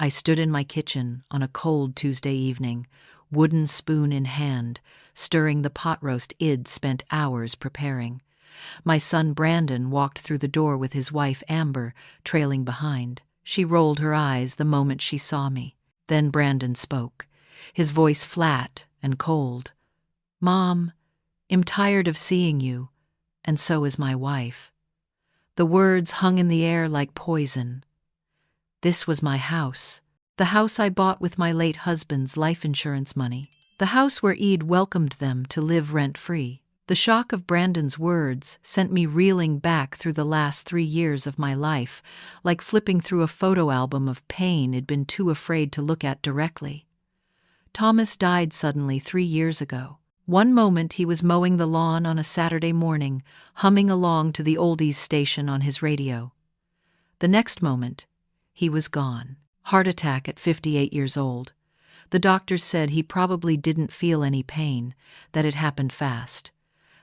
I stood in my kitchen on a cold Tuesday evening, wooden spoon in hand, stirring the pot roast I'd spent hours preparing. My son Brandon walked through the door with his wife Amber, trailing behind. She rolled her eyes the moment she saw me. Then Brandon spoke, his voice flat and cold. "Mom, I'm tired of seeing you, and so is my wife." The words hung in the air like poison. This was my house, the house I bought with my late husband's life insurance money, the house where I'd welcomed them to live rent-free. The shock of Brandon's words sent me reeling back through the last 3 years of my life, like flipping through a photo album of pain I'd been too afraid to look at directly. Thomas died suddenly 3 years ago. One moment he was mowing the lawn on a Saturday morning, humming along to the oldies station on his radio. The next moment, he was gone. Heart attack at 58 years old. The doctors said he probably didn't feel any pain, that it happened fast.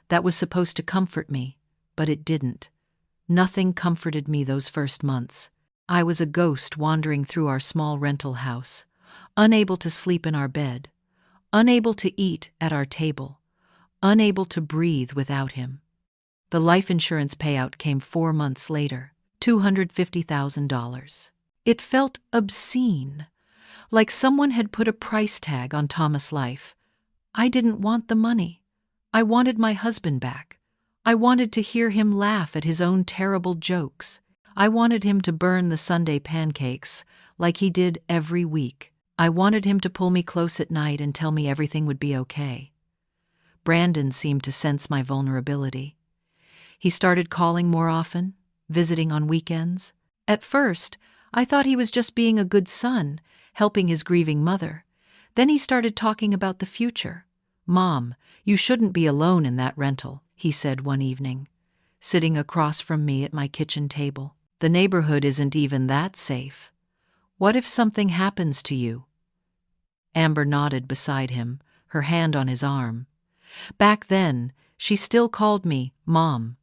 That was supposed to comfort me, but it didn't. Nothing comforted me those first months. I was a ghost wandering through our small rental house, unable to sleep in our bed, unable to eat at our table, unable to breathe without him. The life insurance payout came 4 months later, $250,000. It felt obscene, like someone had put a price tag on Thomas' life. I didn't want the money. I wanted my husband back. I wanted to hear him laugh at his own terrible jokes. I wanted him to burn the Sunday pancakes like he did every week. I wanted him to pull me close at night and tell me everything would be okay. Brandon seemed to sense my vulnerability. He started calling more often, visiting on weekends. At first, I thought he was just being a good son, helping his grieving mother. Then he started talking about the future. "Mom, you shouldn't be alone in that rental," he said one evening, sitting across from me at my kitchen table. "The neighborhood isn't even that safe. What if something happens to you?" Amber nodded beside him, her hand on his arm. Back then, she still called me Mom.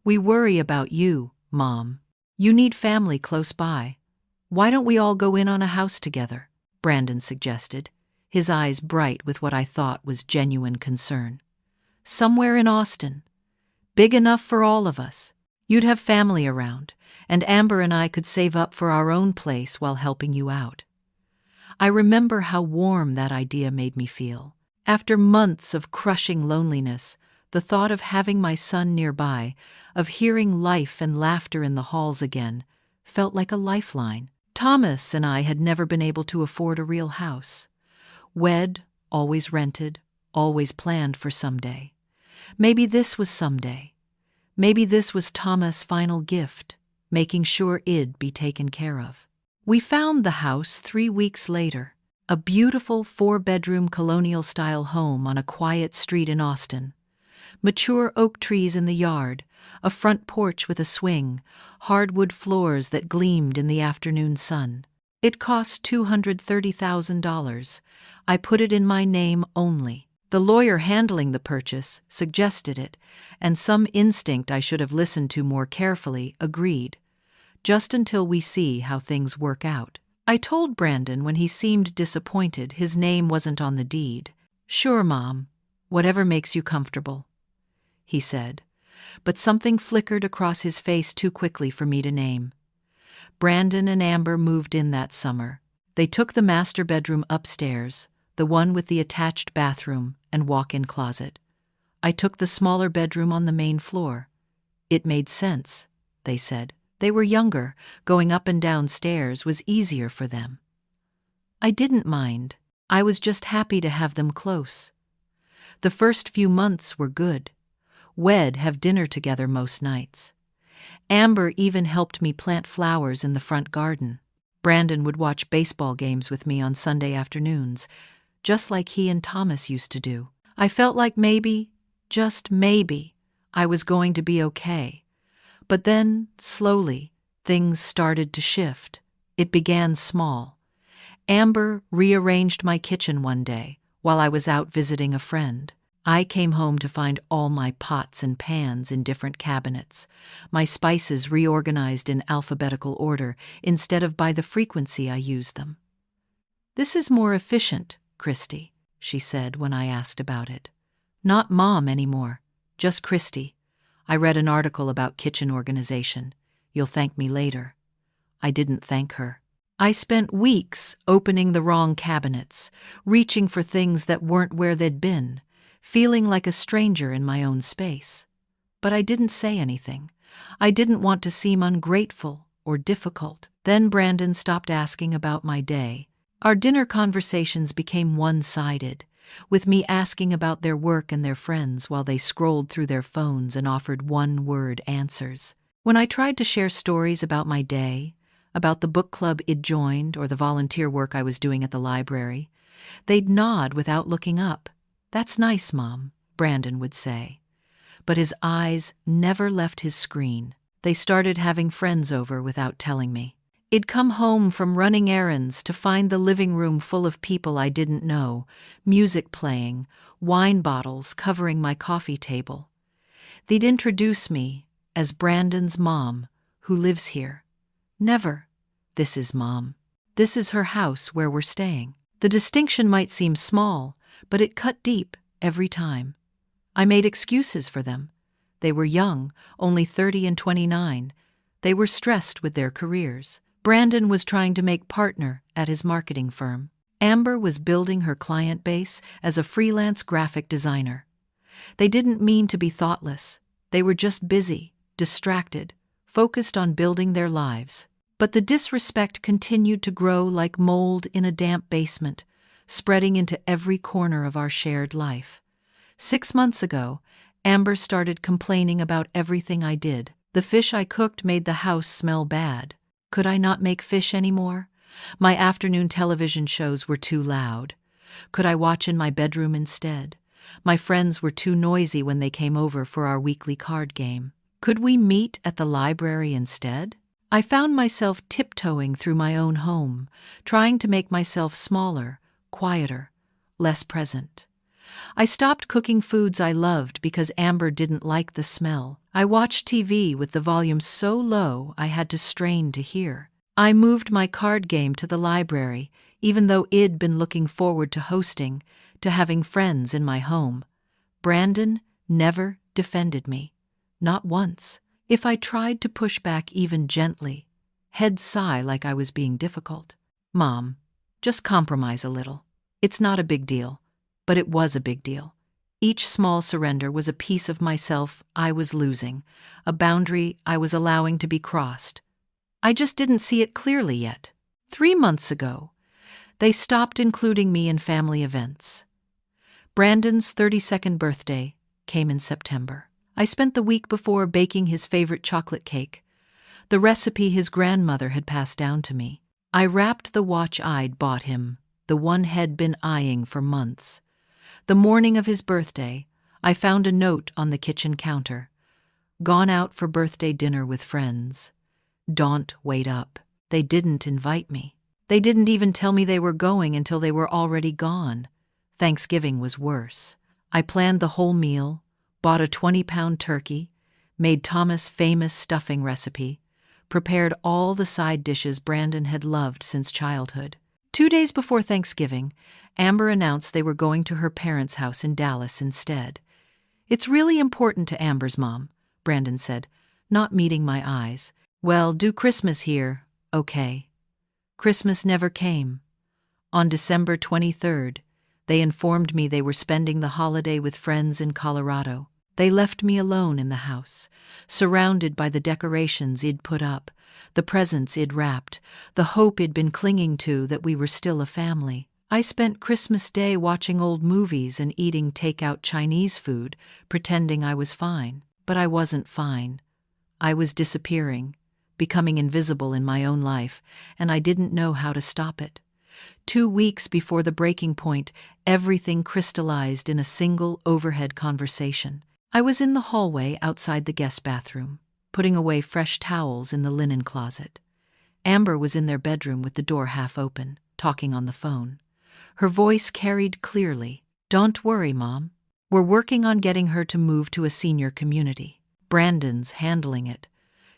"We worry about you, Mom. You need family close by. Why don't we all go in on a house together?" Brandon suggested, his eyes bright with what I thought was genuine concern. "Somewhere in Austin. Big enough for all of us. You'd have family around, and Amber and I could save up for our own place while helping you out." I remember how warm that idea made me feel. After months of crushing loneliness, the thought of having my son nearby, of hearing life and laughter in the halls again, felt like a lifeline. Thomas and I had never been able to afford a real house. Wed, always rented, always planned for someday. Maybe this was someday. Maybe this was Thomas' final gift, making sure I'd be taken care of. We found the house 3 weeks later, a beautiful 4-bedroom colonial-style home on a quiet street in Austin. Mature oak trees in the yard, a front porch with a swing, hardwood floors that gleamed in the afternoon sun. It cost $230,000. I put it in my name only. The lawyer handling the purchase suggested it, and some instinct I should have listened to more carefully agreed. Just until we see how things work out. I told Brandon when he seemed disappointed his name wasn't on the deed. "Sure, Mom, whatever makes you comfortable," he said, but something flickered across his face too quickly for me to name. Brandon and Amber moved in that summer. They took the master bedroom upstairs, the one with the attached bathroom and walk-in closet. I took the smaller bedroom on the main floor. It made sense, they said. They were younger, going up and down stairs was easier for them. I didn't mind. I was just happy to have them close. The first few months were good. We'd have dinner together most nights. Amber even helped me plant flowers in the front garden. Brandon would watch baseball games with me on Sunday afternoons, just like he and Thomas used to do. I felt like maybe, just maybe, I was going to be okay. But then, slowly, things started to shift. It began small. Amber rearranged my kitchen one day while I was out visiting a friend. I came home to find all my pots and pans in different cabinets, my spices reorganized in alphabetical order instead of by the frequency I used them. "This is more efficient, Christy," she said when I asked about it. "Not Mom anymore, just Christy. I read an article about kitchen organization. You'll thank me later." I didn't thank her. I spent weeks opening the wrong cabinets, reaching for things that weren't where they'd been, feeling like a stranger in my own space. But I didn't say anything. I didn't want to seem ungrateful or difficult. Then Brandon stopped asking about my day. Our dinner conversations became one-sided, with me asking about their work and their friends while they scrolled through their phones and offered one-word answers. When I tried to share stories about my day, about the book club I'd joined or the volunteer work I was doing at the library, they'd nod without looking up. "That's nice, Mom," Brandon would say. But his eyes never left his screen. They started having friends over without telling me. I'd come home from running errands to find the living room full of people I didn't know, music playing, wine bottles covering my coffee table. They'd introduce me as Brandon's mom, who lives here. Never, "This is Mom. This is her house where we're staying." The distinction might seem small, but it cut deep every time. I made excuses for them. They were young, only 30 and 29. They were stressed with their careers. Brandon was trying to make partner at his marketing firm. Amber was building her client base as a freelance graphic designer. They didn't mean to be thoughtless. They were just busy, distracted, focused on building their lives. But the disrespect continued to grow like mold in a damp basement, spreading into every corner of our shared life. 6 months ago, Amber started complaining about everything I did. The fish I cooked made the house smell bad. Could I not make fish anymore? My afternoon television shows were too loud. Could I watch in my bedroom instead? My friends were too noisy when they came over for our weekly card game. Could we meet at the library instead? I found myself tiptoeing through my own home, trying to make myself smaller, quieter, less present. I stopped cooking foods I loved because Amber didn't like the smell. I watched TV with the volume so low I had to strain to hear. I moved my card game to the library, even though I'd been looking forward to hosting, to having friends in my home. Brandon never defended me. Not once. If I tried to push back even gently, he'd sigh like I was being difficult. "Mom, just compromise a little. It's not a big deal." But it was a big deal. Each small surrender was a piece of myself I was losing, a boundary I was allowing to be crossed. I just didn't see it clearly yet. 3 months ago, they stopped including me in family events. Brandon's 32nd birthday came in September. I spent the week before baking his favorite chocolate cake, the recipe his grandmother had passed down to me. I wrapped the watch I'd bought him, the one he'd been eyeing for months. The morning of his birthday, I found a note on the kitchen counter. "Gone out for birthday dinner with friends. Don't wait up." They didn't invite me. They didn't even tell me they were going until they were already gone. Thanksgiving was worse. I planned the whole meal, bought a 20-pound turkey, made Thomas' famous stuffing recipe, prepared all the side dishes Brandon had loved since childhood. 2 days before Thanksgiving, Amber announced they were going to her parents' house in Dallas instead. "It's really important to Amber's mom," Brandon said, not meeting my eyes. "Well, do Christmas here, okay." Christmas never came. On December 23rd, they informed me they were spending the holiday with friends in Colorado. They left me alone in the house, surrounded by the decorations I'd put up, the presents I'd wrapped, the hope I'd been clinging to that we were still a family. I spent Christmas Day watching old movies and eating takeout Chinese food, pretending I was fine. But I wasn't fine. I was disappearing, becoming invisible in my own life, and I didn't know how to stop it. 2 weeks before the breaking point, everything crystallized in a single overhead conversation. I was in the hallway outside the guest bathroom, putting away fresh towels in the linen closet. Amber was in their bedroom with the door half open, talking on the phone. Her voice carried clearly. "Don't worry, Mom. We're working on getting her to move to a senior community. Brandon's handling it.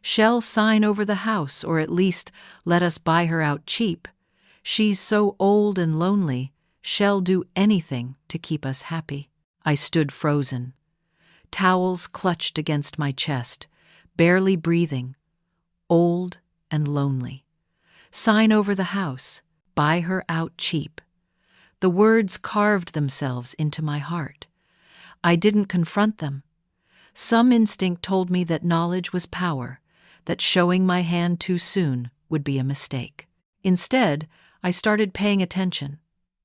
She'll sign over the house, or at least let us buy her out cheap. She's so old and lonely, she'll do anything to keep us happy. I stood frozen, towels clutched against my chest, barely breathing, old and lonely. Sign over the house, buy her out cheap. The words carved themselves into my heart. I didn't confront them. Some instinct told me that knowledge was power, that showing my hand too soon would be a mistake. Instead, I started paying attention,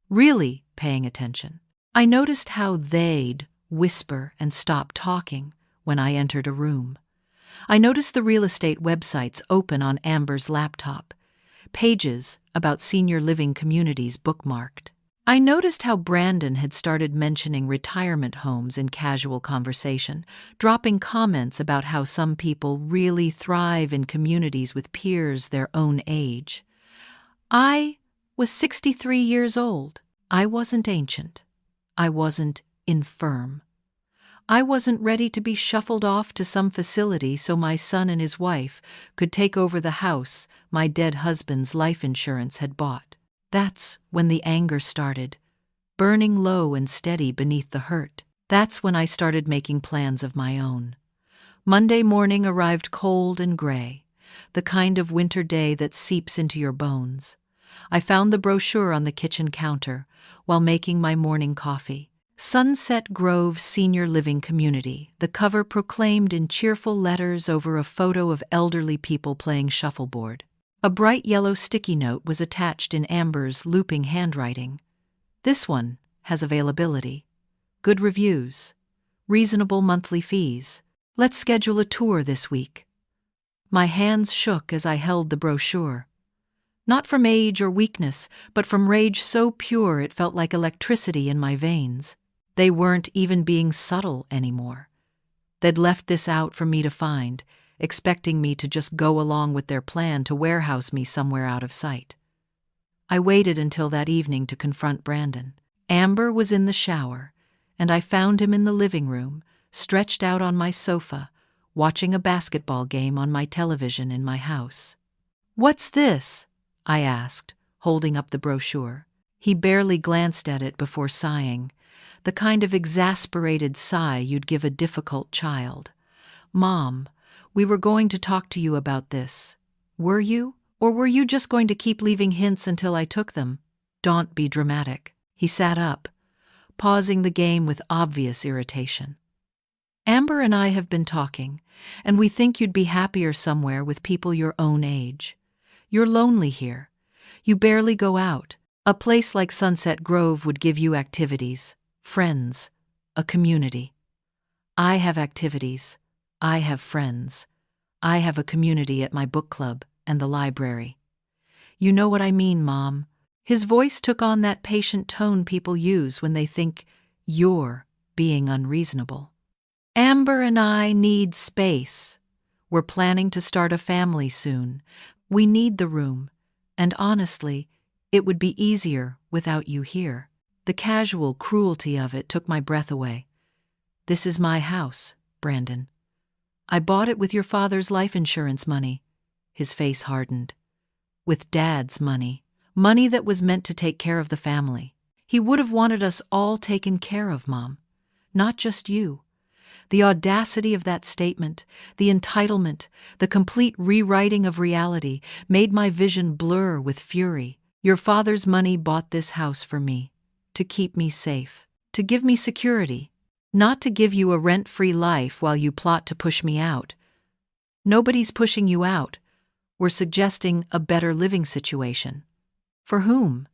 really paying attention. I noticed how they'd whisper and stop talking when I entered a room. I noticed the real estate websites open on Amber's laptop, pages about senior living communities bookmarked. I noticed how Brandon had started mentioning retirement homes in casual conversation, dropping comments about how some people really thrive in communities with peers their own age. I was 63 years old. I wasn't ancient. I wasn't infirm. I wasn't ready to be shuffled off to some facility so my son and his wife could take over the house my dead husband's life insurance had bought. That's when the anger started, burning low and steady beneath the hurt. That's when I started making plans of my own. Monday morning arrived cold and gray, the kind of winter day that seeps into your bones. I found the brochure on the kitchen counter while making my morning coffee. Sunset Grove Senior Living Community, the cover proclaimed in cheerful letters over a photo of elderly people playing shuffleboard. A bright yellow sticky note was attached in Amber's looping handwriting. This one has availability, good reviews, reasonable monthly fees. Let's schedule a tour this week. My hands shook as I held the brochure. Not from age or weakness, but from rage so pure it felt like electricity in my veins. They weren't even being subtle anymore. They'd left this out for me to find, expecting me to just go along with their plan to warehouse me somewhere out of sight. I waited until that evening to confront Brandon. Amber was in the shower, and I found him in the living room, stretched out on my sofa, watching a basketball game on my television in my house. "What's this?" I asked, holding up the brochure. He barely glanced at it before sighing, the kind of exasperated sigh you'd give a difficult child. "Mom, we were going to talk to you about this. Were you? Or were you just going to keep leaving hints until I took them? Don't be dramatic." He sat up, pausing the game with obvious irritation. "Amber and I have been talking, and we think you'd be happier somewhere with people your own age. You're lonely here. You barely go out. A place like Sunset Grove would give you activities, friends, a community. I have activities. I have friends. I have a community at my book club and the library. You know what I mean, Mom." His voice took on that patient tone people use when they think you're being unreasonable. "Amber and I need space. We're planning to start a family soon. We need the room, and honestly, it would be easier without you here." The casual cruelty of it took my breath away. "This is my house, Brandon. I bought it with your father's life insurance money." His face hardened. "With Dad's money. Money that was meant to take care of the family. He would have wanted us all taken care of, Mom. Not just you." The audacity of that statement, the entitlement, the complete rewriting of reality made my vision blur with fury. "Your father's money bought this house for me, to keep me safe, to give me security, not to give you a rent-free life while you plot to push me out. Nobody's pushing you out. We're suggesting a better living situation." "For whom?"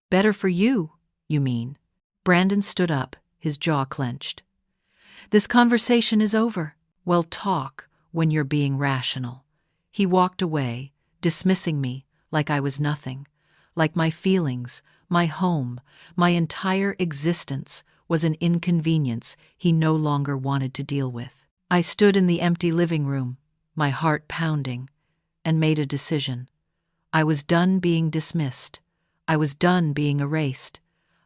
"Better for you, you mean." Brandon stood up, his jaw clenched. "This conversation is over." "Well, talk when you're being rational." He walked away, dismissing me like I was nothing, like my feelings, my home, my entire existence was an inconvenience he no longer wanted to deal with. I stood in the empty living room, my heart pounding, and made a decision. I was done being dismissed. I was done being erased.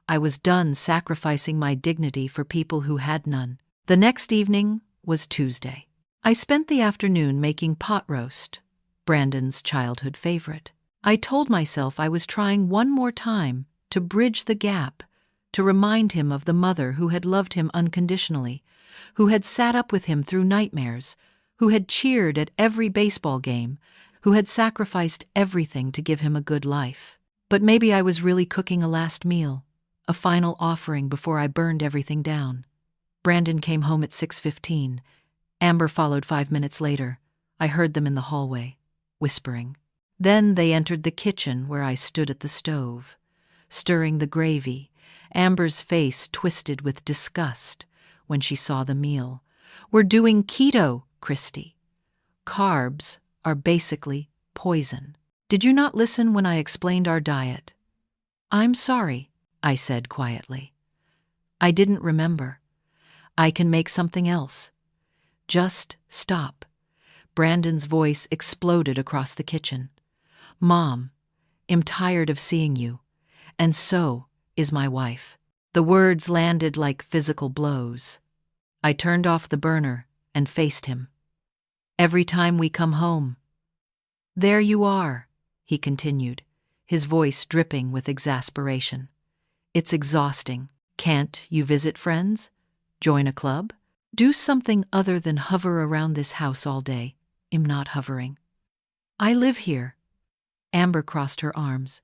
I was done sacrificing my dignity for people who had none. The next evening was Tuesday. I spent the afternoon making pot roast, Brandon's childhood favorite. I told myself I was trying one more time to bridge the gap, to remind him of the mother who had loved him unconditionally, who had sat up with him through nightmares, who had cheered at every baseball game, who had sacrificed everything to give him a good life. But maybe I was really cooking a last meal, a final offering before I burned everything down. Brandon came home at 6:15. Amber followed 5 minutes later. I heard them in the hallway, whispering. Then they entered the kitchen where I stood at the stove, stirring the gravy, Amber's face twisted with disgust when she saw the meal. "We're doing keto, Christy. Carbs are basically poison. Did you not listen when I explained our diet?" "I'm sorry," I said quietly. "I didn't remember. I can make something else. Just stop." Brandon's voice exploded across the kitchen. "Mom, I'm tired of seeing you, and so is my wife." The words landed like physical blows. I turned off the burner and faced him. "Every time we come home." "There you are," he continued, his voice dripping with exasperation. "It's exhausting. Can't you visit friends? Join a club? Do something other than hover around this house all day." "I'm not hovering. I live here." Amber crossed her arms.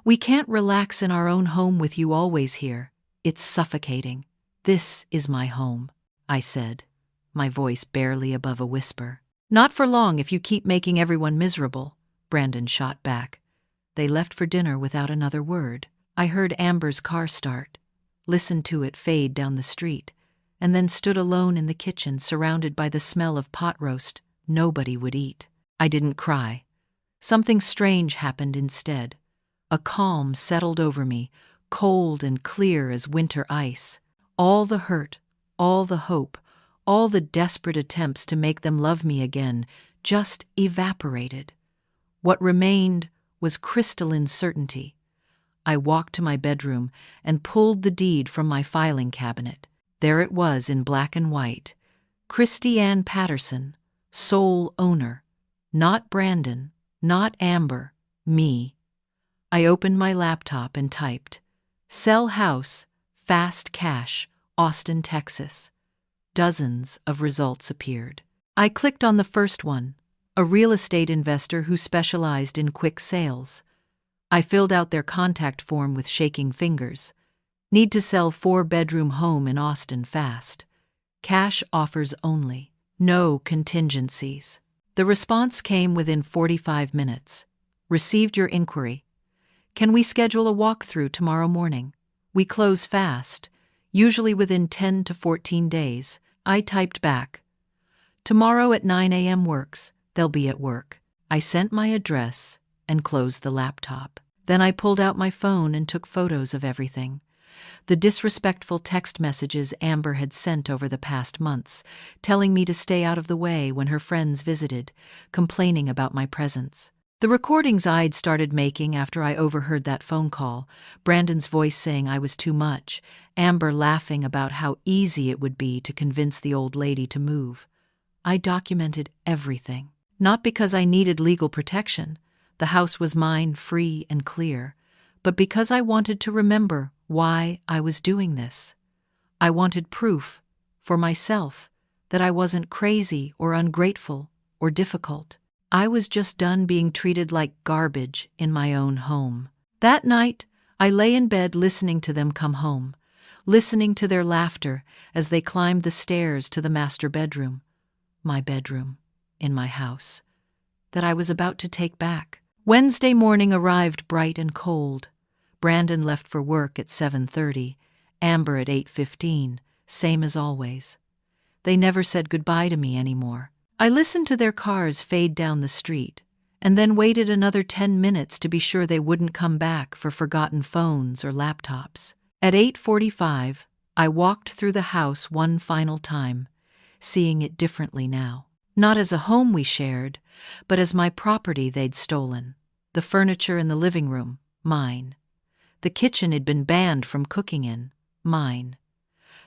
"We can't relax in our own home with you always here. It's suffocating." "This is my home," I said, my voice barely above a whisper. "Not for long if you keep making everyone miserable," Brandon shot back. They left for dinner without another word. I heard Amber's car start, listened to it fade down the street, and then stood alone in the kitchen surrounded by the smell of pot roast nobody would eat. I didn't cry. Something strange happened instead. A calm settled over me, cold and clear as winter ice. All the hurt, all the hope, all the desperate attempts to make them love me again just evaporated. What remained was crystalline certainty. I walked to my bedroom and pulled the deed from my filing cabinet. There it was in black and white. Christy Ann Patterson, sole owner. Not Brandon, not Amber, me. I opened my laptop and typed, "Sell house, fast cash, Austin, Texas." Dozens of results appeared. I clicked on the first one, a real estate investor who specialized in quick sales. I filled out their contact form with shaking fingers. "Need to sell 4-bedroom home in Austin fast. Cash offers only. No contingencies." The response came within 45 minutes. "Received your inquiry. Can we schedule a walkthrough tomorrow morning? We close fast, usually within 10 to 14 days. I typed back, "Tomorrow at 9 a.m. works. They'll be at work." I sent my address and closed the laptop. Then I pulled out my phone and took photos of everything. The disrespectful text messages Amber had sent over the past months, telling me to stay out of the way when her friends visited, complaining about my presence. The recordings I'd started making after I overheard that phone call, Brandon's voice saying I was too much, Amber laughing about how easy it would be to convince the old lady to move. I documented everything. Not because I needed legal protection. The house was mine, free and clear. But because I wanted to remember why I was doing this. I wanted proof, for myself, that I wasn't crazy or ungrateful or difficult. I was just done being treated like garbage in my own home. That night, I lay in bed listening to them come home, listening to their laughter as they climbed the stairs to the master bedroom, my bedroom, in my house, that I was about to take back. Wednesday morning arrived bright and cold. Brandon left for work at 7:30, Amber at 8:15, same as always. They never said goodbye to me anymore. I listened to their cars fade down the street, and then waited another 10 minutes to be sure they wouldn't come back for forgotten phones or laptops. At 8:45, I walked through the house one final time, seeing it differently now. Not as a home we shared, but as my property they'd stolen. The furniture in the living room, mine. The kitchen had been banned from cooking in. Mine.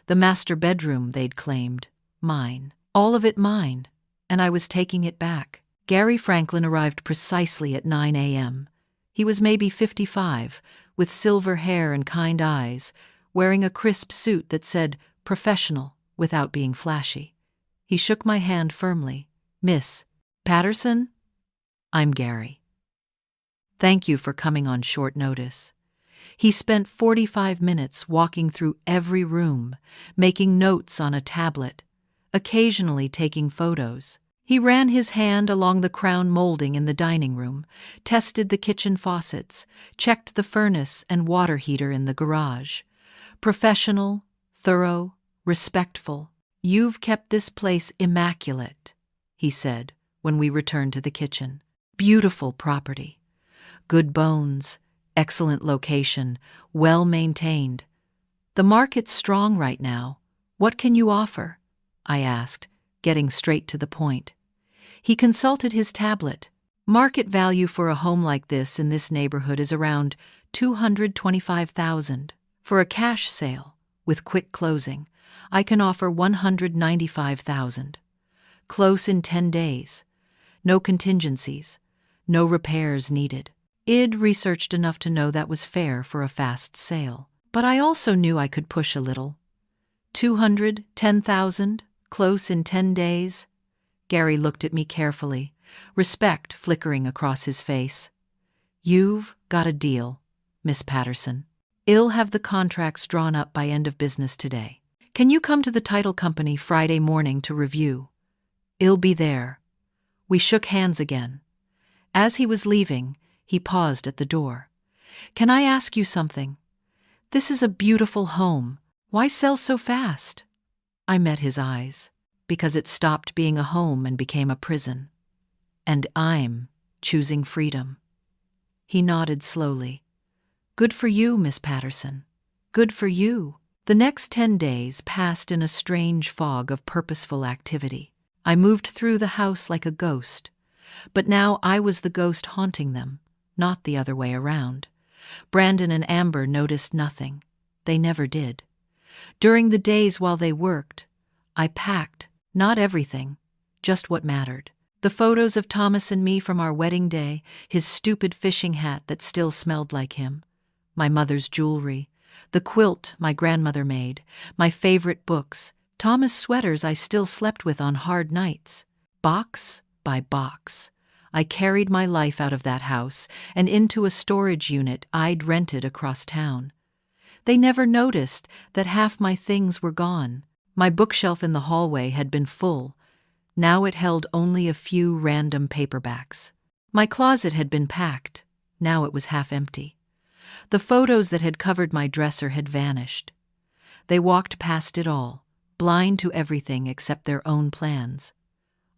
The master bedroom, they'd claimed. Mine. All of it mine. And I was taking it back. Gary Franklin arrived precisely at 9 a.m. He was maybe 55, with silver hair and kind eyes, wearing a crisp suit that said professional without being flashy. He shook my hand firmly. "Miss Patterson?" "I'm Gary. Thank you for coming on short notice." He spent 45 minutes walking through every room, making notes on a tablet, occasionally taking photos. He ran his hand along the crown molding in the dining room, tested the kitchen faucets, checked the furnace and water heater in the garage. Professional, thorough, respectful. "You've kept this place immaculate," he said when we returned to the kitchen. "Beautiful property. Good bones, excellent location, well maintained. The market's strong right now. What can you offer?" I asked, getting straight to the point. He consulted his tablet. "Market value for a home like this in this neighborhood is around $225,000. For a cash sale, with quick closing, I can offer $195,000. Close in 10 days. No contingencies. No repairs needed." I'd researched enough to know that was fair for a fast sale. But I also knew I could push a little. $210,000, close in 10 days? Gary looked at me carefully, respect flickering across his face. "You've got a deal, Miss Patterson. I'll have the contracts drawn up by end of business today. Can you come to the title company Friday morning to review? I'll be there." We shook hands again. As he was leaving, he paused at the door. "Can I ask you something? This is a beautiful home. Why sell so fast?" I met his eyes. "Because it stopped being a home and became a prison. And I'm choosing freedom." He nodded slowly. "Good for you, Miss Patterson. Good for you." The next 10 days passed in a strange fog of purposeful activity. I moved through the house like a ghost. But now I was the ghost haunting them, not the other way around. Brandon and Amber noticed nothing. They never did. During the days while they worked, I packed, not everything, just what mattered. The photos of Thomas and me from our wedding day, his stupid fishing hat that still smelled like him, my mother's jewelry, the quilt my grandmother made, my favorite books, Thomas' sweaters I still slept with on hard nights. Box by box, I carried my life out of that house and into a storage unit I'd rented across town. They never noticed that half my things were gone. My bookshelf in the hallway had been full. Now it held only a few random paperbacks. My closet had been packed. Now it was half empty. The photos that had covered my dresser had vanished. They walked past it all, blind to everything except their own plans.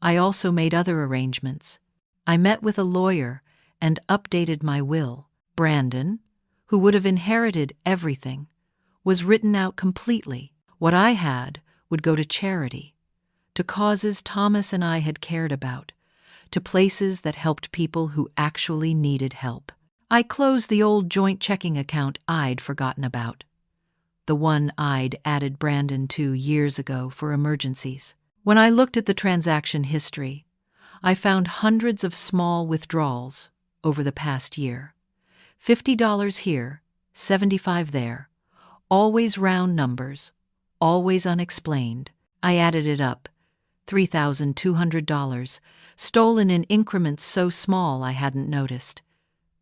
I also made other arrangements. I met with a lawyer and updated my will. Brandon, who would have inherited everything, was written out completely. What I had would go to charity, to causes Thomas and I had cared about, to places that helped people who actually needed help. I closed the old joint checking account I'd forgotten about, the one I'd added Brandon to years ago for emergencies. When I looked at the transaction history, I found hundreds of small withdrawals over the past year. $50 here, $75 there, always round numbers, always unexplained. I added it up, $3,200, stolen in increments so small I hadn't noticed.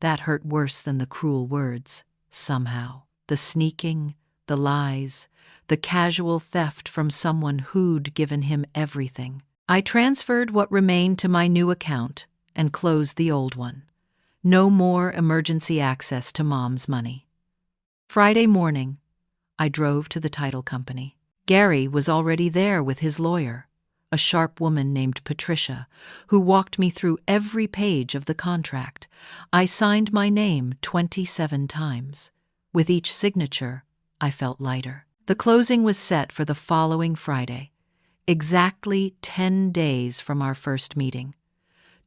That hurt worse than the cruel words, somehow. The sneaking, the lies, the casual theft from someone who'd given him everything. I transferred what remained to my new account and closed the old one. No more emergency access to Mom's money. Friday morning, I drove to the title company. Gary was already there with his lawyer, a sharp woman named Patricia, who walked me through every page of the contract. I signed my name 27 times. With each signature, I felt lighter. The closing was set for the following Friday, exactly 10 days from our first meeting.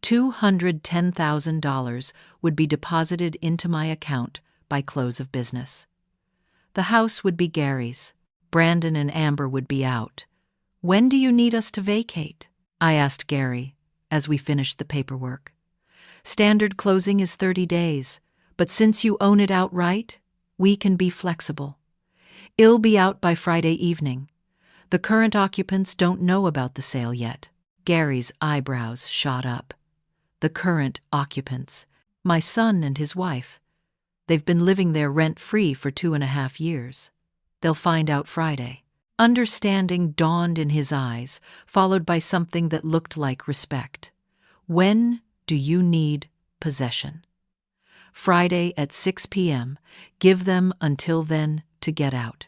$210,000 would be deposited into my account by close of business. The house would be Gary's. Brandon and Amber would be out. "When do you need us to vacate?" I asked Gary as we finished the paperwork. "Standard closing is 30 days, but since you own it outright, we can be flexible. It'll be out by Friday evening. The current occupants don't know about the sale yet." Gary's eyebrows shot up. The current occupants. My son and his wife. They've been living there rent-free for 2.5 years. They'll find out Friday. Understanding dawned in his eyes, followed by something that looked like respect. "When do you need possession?" "Friday at 6 p.m. Give them until then to get out."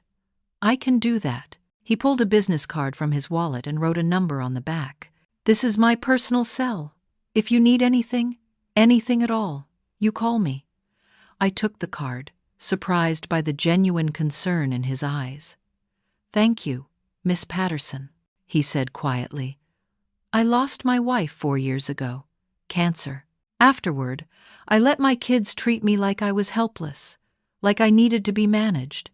"I can do that." He pulled a business card from his wallet and wrote a number on the back. "This is my personal cell. If you need anything at all, you call me." I took the card, surprised by the genuine concern in his eyes. "Thank you, Miss Patterson," he said quietly. "I lost my wife 4 years ago. Cancer. Afterward, I let my kids treat me like I was helpless, like I needed to be managed.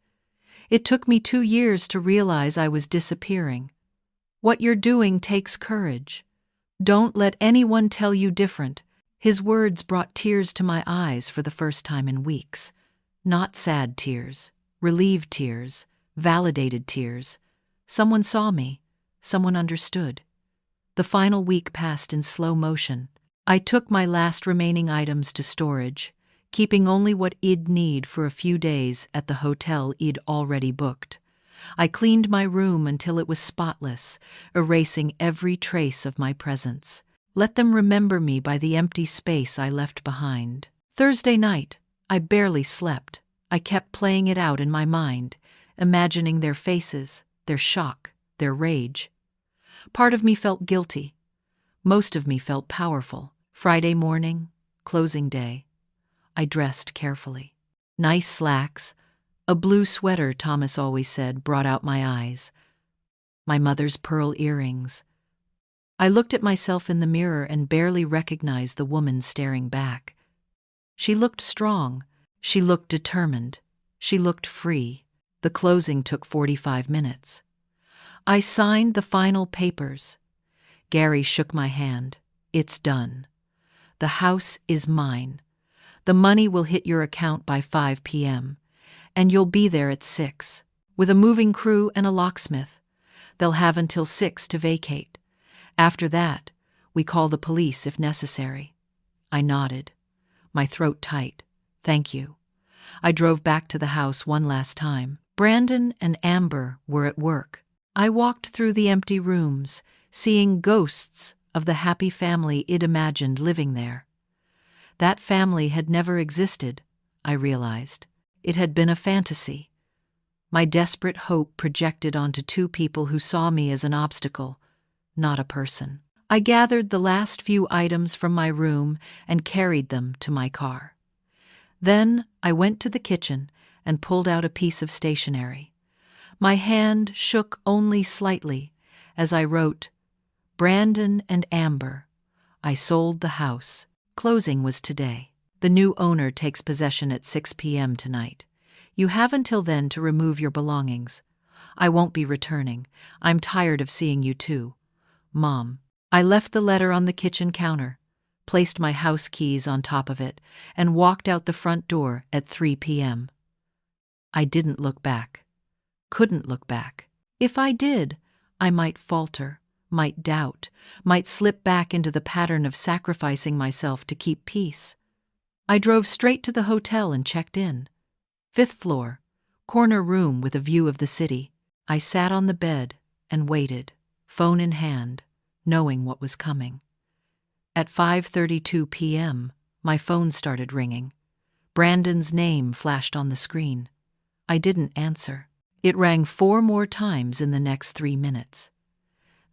It took me 2 years to realize I was disappearing. What you're doing takes courage. Don't let anyone tell you different." His words brought tears to my eyes for the first time in weeks. Not sad tears, relieved tears, validated tears. Someone saw me. Someone understood. The final week passed in slow motion. I took my last remaining items to storage, keeping only what I'd need for a few days at the hotel I'd already booked. I cleaned my room until it was spotless, erasing every trace of my presence. Let them remember me by the empty space I left behind. Thursday night, I barely slept. I kept playing it out in my mind, imagining their faces, their shock, their rage. Part of me felt guilty. Most of me felt powerful. Friday morning, closing day. I dressed carefully. Nice slacks. A blue sweater, Thomas always said, brought out my eyes. My mother's pearl earrings. I looked at myself in the mirror and barely recognized the woman staring back. She looked strong. She looked determined. She looked free. The closing took 45 minutes. I signed the final papers. Gary shook my hand. "It's done. The house is mine. The money will hit your account by 5 p.m., and you'll be there at 6, with a moving crew and a locksmith. They'll have until 6 to vacate. After that, we call the police if necessary." I nodded, my throat tight. "Thank you." I drove back to the house one last time. Brandon and Amber were at work. I walked through the empty rooms, seeing ghosts of the happy family I'd imagined living there. That family had never existed, I realized. It had been a fantasy. My desperate hope projected onto 2 people who saw me as an obstacle, not a person. I gathered the last few items from my room and carried them to my car. Then I went to the kitchen and pulled out a piece of stationery. My hand shook only slightly as I wrote, "Brandon and Amber, I sold the house. Closing was today. The new owner takes possession at 6 p.m. tonight. You have until then to remove your belongings. I won't be returning. I'm tired of seeing you too. Mom." I left the letter on the kitchen counter, placed my house keys on top of it, and walked out the front door at 3 p.m. I didn't look back. Couldn't look back. If I did, I might falter, might doubt, might slip back into the pattern of sacrificing myself to keep peace. I drove straight to the hotel and checked in. 5th floor, corner room with a view of the city. I sat on the bed and waited, phone in hand, knowing what was coming. At 5:32 p.m., my phone started ringing. Brandon's name flashed on the screen. I didn't answer. It rang 4 more times in the next 3 minutes.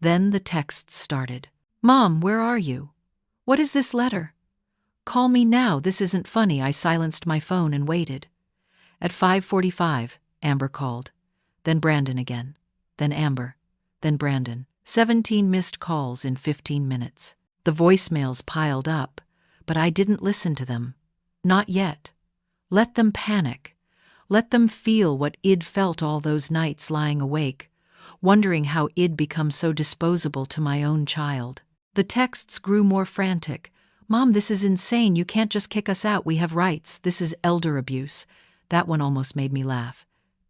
Then the texts started. "Mom, where are you? What is this letter? Call me now, this isn't funny." I silenced my phone and waited. At 5:45, Amber called. Then Brandon again. Then Amber. Then Brandon. 17 missed calls in 15 minutes. The voicemails piled up, but I didn't listen to them. Not yet. Let them panic. Let them feel what Id felt all those nights lying awake, wondering how Id become so disposable to my own child. The texts grew more frantic. "Mom, this is insane. You can't just kick us out. We have rights. This is elder abuse." That one almost made me laugh.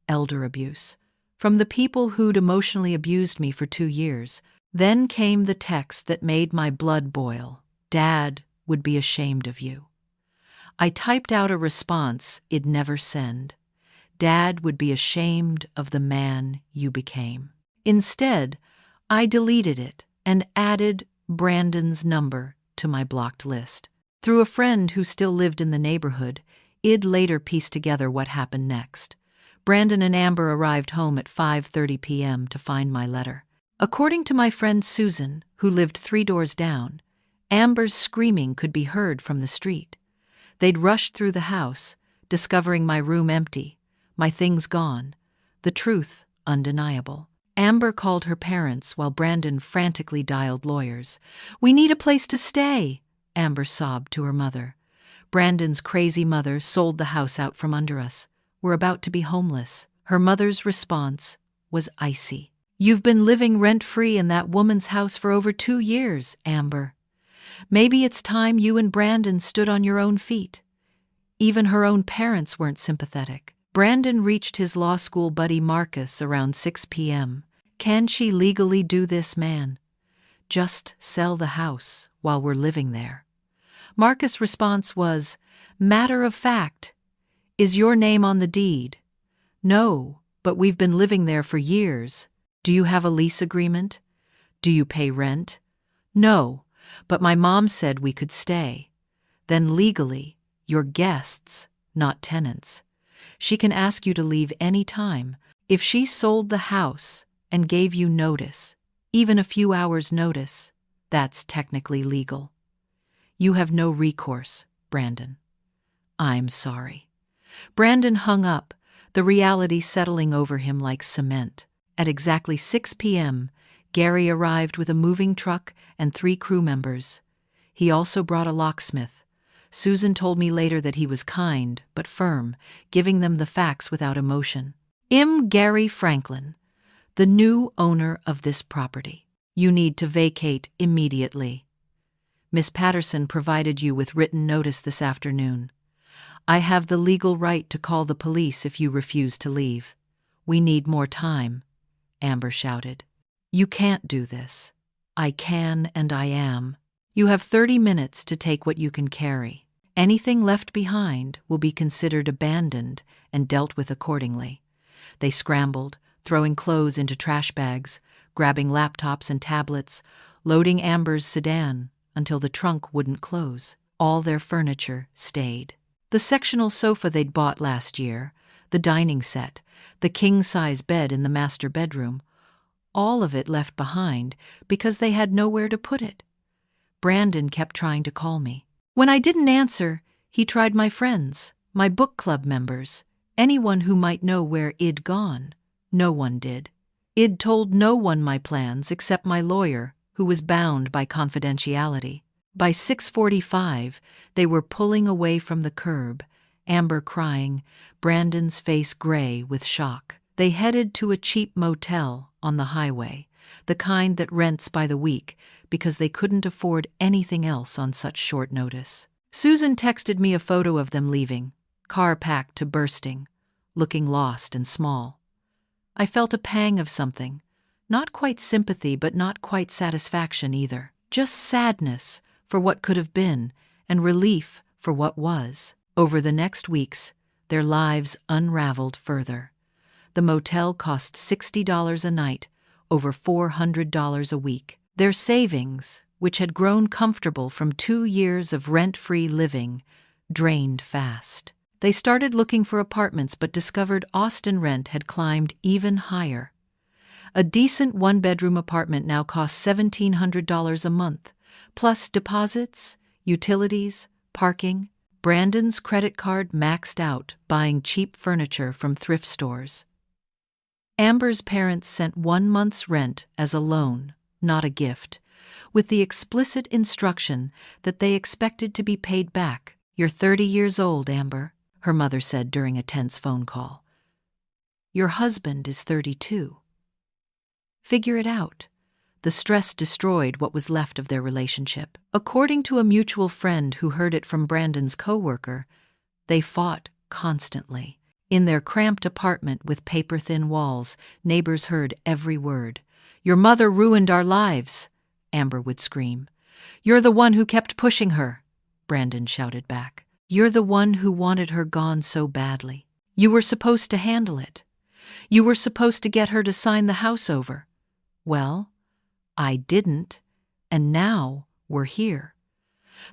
Elder abuse. From the people who'd emotionally abused me for 2 years. Then came the text that made my blood boil. "Dad would be ashamed of you." I typed out a response I'd never send. "Dad would be ashamed of the man you became." Instead, I deleted it and added Brandon's number to my blocked list. Through a friend who still lived in the neighborhood, I'd later pieced together what happened next. Brandon and Amber arrived home at 5:30 p.m. to find my letter. According to my friend Susan, who lived 3 doors down, Amber's screaming could be heard from the street. They'd rushed through the house, discovering my room empty, my things gone, the truth undeniable. Amber called her parents while Brandon frantically dialed lawyers. "We need a place to stay," Amber sobbed to her mother. "Brandon's crazy mother sold the house out from under us. We're about to be homeless." Her mother's response was icy. "You've been living rent-free in that woman's house for over 2 years, Amber. Maybe it's time you and Brandon stood on your own feet." Even her own parents weren't sympathetic. Brandon reached his law school buddy Marcus around 6 p.m. "Can she legally do this, man? Just sell the house while we're living there?" Marcus' response was, "Matter of fact, is your name on the deed?" "No, but we've been living there for years." "Do you have a lease agreement? Do you pay rent?" "No, but my mom said we could stay." "Then legally, you're guests, not tenants. She can ask you to leave any time. If she sold the house and gave you notice, even a few hours' notice, that's technically legal. You have no recourse, Brandon." "I'm sorry." Brandon hung up, the reality settling over him like cement. At exactly 6 p.m., Gary arrived with a moving truck and 3 crew members. He also brought a locksmith. Susan told me later that he was kind but firm, giving them the facts without emotion. Gary Franklin, the new owner of this property. You need to vacate immediately. Miss Patterson provided you with written notice this afternoon. I have the legal right to call the police if you refuse to leave. We need more time," Amber shouted. "You can't do this." "I can and I am. You have 30 minutes to take what you can carry. Anything left behind will be considered abandoned and dealt with accordingly." They scrambled, throwing clothes into trash bags, grabbing laptops and tablets, loading Amber's sedan until the trunk wouldn't close. All their furniture stayed. The sectional sofa they'd bought last year, the dining set, the king-size bed in the master bedroom, all of it left behind because they had nowhere to put it. Brandon kept trying to call me. When I didn't answer, he tried my friends, my book club members, anyone who might know where I'd gone. No one did. I'd told no one my plans except my lawyer, who was bound by confidentiality. By 6:45, they were pulling away from the curb, Amber crying, Brandon's face gray with shock. They headed to a cheap motel on the highway, the kind that rents by the week because they couldn't afford anything else on such short notice. Susan texted me a photo of them leaving, car packed to bursting, looking lost and small. I felt a pang of something, not quite sympathy but not quite satisfaction either, just sadness for what could have been and relief for what was. Over the next weeks, their lives unraveled further. The motel cost $60 a night, over $400 a week. Their savings, which had grown comfortable from 2 years of rent-free living, drained fast. They started looking for apartments but discovered Austin rent had climbed even higher. A decent one-bedroom apartment now costs $1,700 a month, plus deposits, utilities, parking. Brandon's credit card maxed out buying cheap furniture from thrift stores. Amber's parents sent 1 month's rent as a loan, not a gift, with the explicit instruction that they expected to be paid back. "You're 30 years old, Amber. her mother said during a tense phone call. Your husband is 32. Figure it out. The stress destroyed what was left of their relationship. According to a mutual friend who heard it from Brandon's coworker, they fought constantly. In their cramped apartment with paper-thin walls, neighbors heard every word. Your mother ruined our lives, Amber would scream. You're the one who kept pushing her, Brandon shouted back. You're the one who wanted her gone so badly. You were supposed to handle it. You were supposed to get her to sign the house over. Well, I didn't, and now we're here.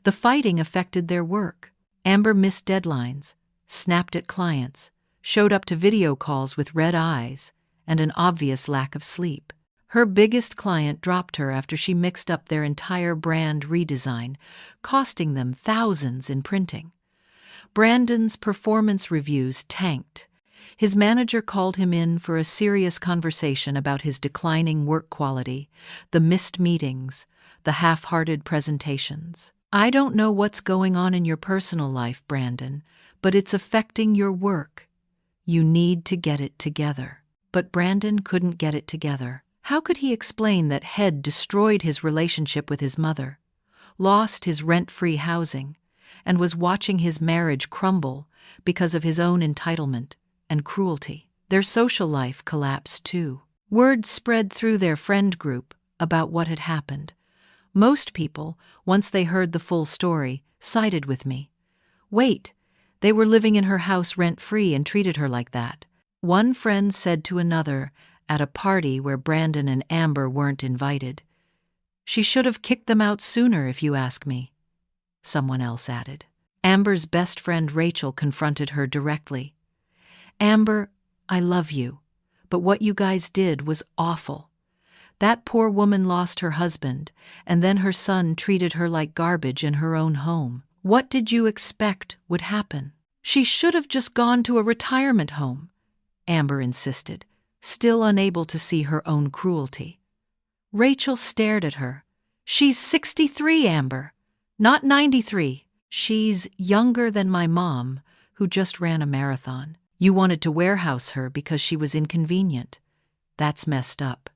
The fighting affected their work. Amber missed deadlines, snapped at clients, showed up to video calls with red eyes, and an obvious lack of sleep. Her biggest client dropped her after she mixed up their entire brand redesign, costing them thousands in printing. Brandon's performance reviews tanked. His manager called him in for a serious conversation about his declining work quality, the missed meetings, the half-hearted presentations. I don't know what's going on in your personal life, Brandon, but it's affecting your work. You need to get it together. But Brandon couldn't get it together. How could he explain that Head destroyed his relationship with his mother, lost his rent-free housing, and was watching his marriage crumble because of his own entitlement and cruelty? Their social life collapsed too. Word spread through their friend group about what had happened. Most people, once they heard the full story, sided with me. Wait, they were living in her house rent-free and treated her like that. One friend said to another at a party where Brandon and Amber weren't invited, "She should have kicked them out sooner, if you ask me," someone else added. Amber's best friend Rachel confronted her directly. Amber, I love you, but what you guys did was awful. That poor woman lost her husband, and then her son treated her like garbage in her own home. What did you expect would happen? She should have just gone to a retirement home, Amber insisted, still unable to see her own cruelty. Rachel stared at her. She's 63, Amber, not 93. She's younger than my mom, who just ran a marathon. You wanted to warehouse her because she was inconvenient. That's messed up.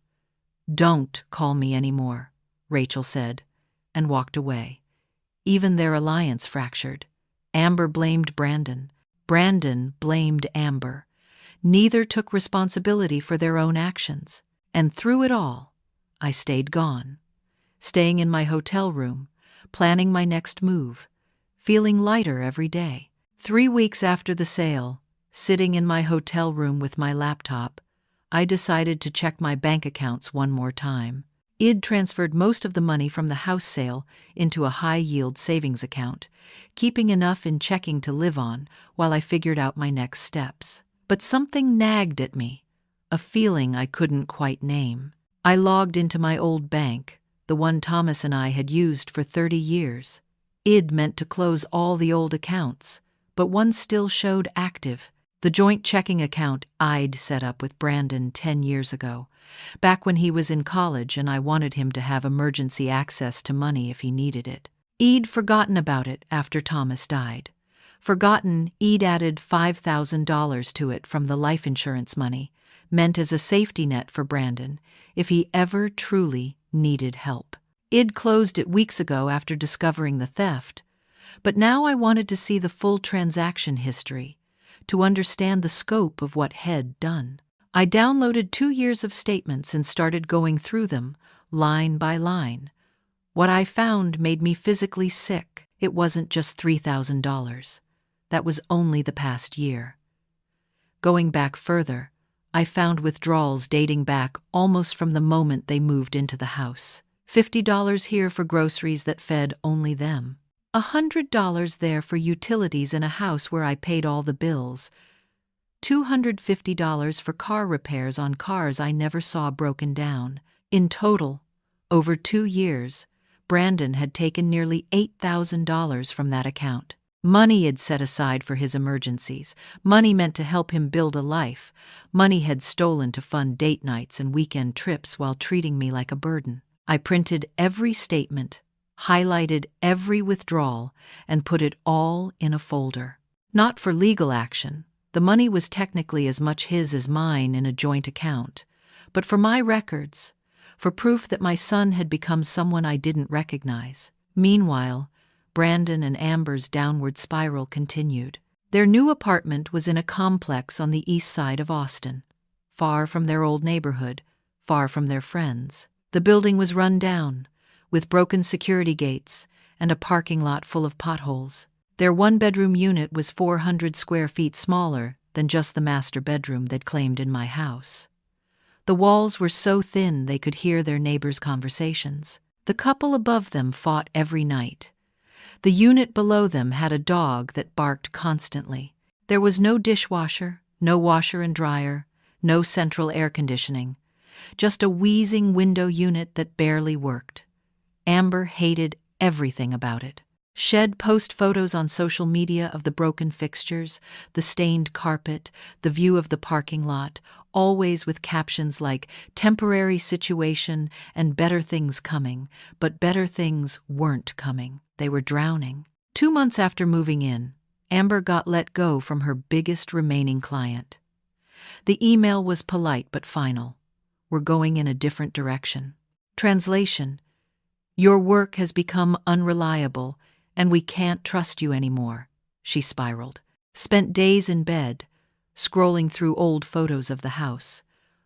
Don't call me anymore, Rachel said, and walked away. Even their alliance fractured. Amber blamed Brandon. Brandon blamed Amber. Neither took responsibility for their own actions. And through it all, I stayed gone, staying in my hotel room, planning my next move, feeling lighter every day. 3 weeks after the sale, sitting in my hotel room with my laptop, I decided to check my bank accounts one more time. Id transferred most of the money from the house sale into a high-yield savings account, keeping enough in checking to live on while I figured out my next steps. But something nagged at me, a feeling I couldn't quite name. I logged into my old bank, the one Thomas and I had used for 30 years. Id meant to close all the old accounts, but one still showed active. The joint checking account I'd set up with Brandon 10 years ago, back when he was in college and I wanted him to have emergency access to money if he needed it. I'd forgotten about it after Thomas died. Forgotten I'd added $5,000 to it from the life insurance money, meant as a safety net for Brandon if he ever truly needed help. I'd closed it weeks ago after discovering the theft, but now I wanted to see the full transaction history, to understand the scope of what had done. I downloaded 2 years of statements and started going through them, line by line. What I found made me physically sick. It wasn't just $3,000. That was only the past year. Going back further, I found withdrawals dating back almost from the moment they moved into the house. $50 here for groceries that fed only them. $100 there for utilities in a house where I paid all the bills. $250 for car repairs on cars I never saw broken down. In total, over 2 years, Brandon had taken nearly $8,000 from that account. Money he'd set aside for his emergencies, money meant to help him build a life, money had stolen to fund date nights and weekend trips while treating me like a burden. I printed every statement, highlighted every withdrawal, and put it all in a folder. Not for legal action. The money was technically as much his as mine in a joint account. But for my records, for proof that my son had become someone I didn't recognize. Meanwhile, Brandon and Amber's downward spiral continued. Their new apartment was in a complex on the east side of Austin, far from their old neighborhood, far from their friends. The building was run down, with broken security gates and a parking lot full of potholes. Their one-bedroom unit was 400 square feet smaller than just the master bedroom they'd claimed in my house. The walls were so thin they could hear their neighbors' conversations. The couple above them fought every night. The unit below them had a dog that barked constantly. There was no dishwasher, no washer and dryer, no central air conditioning, just a wheezing window unit that barely worked. Amber hated everything about it. She'd post photos on social media of the broken fixtures, the stained carpet, the view of the parking lot, always with captions like "temporary situation" and "better things coming," but better things weren't coming. They were drowning. 2 months after moving in, Amber got let go from her biggest remaining client. The email was polite but final. "We're going in a different direction." Translation: "Your work has become unreliable, and we can't trust you anymore." She spiraled. Spent days in bed, scrolling through old photos of the house.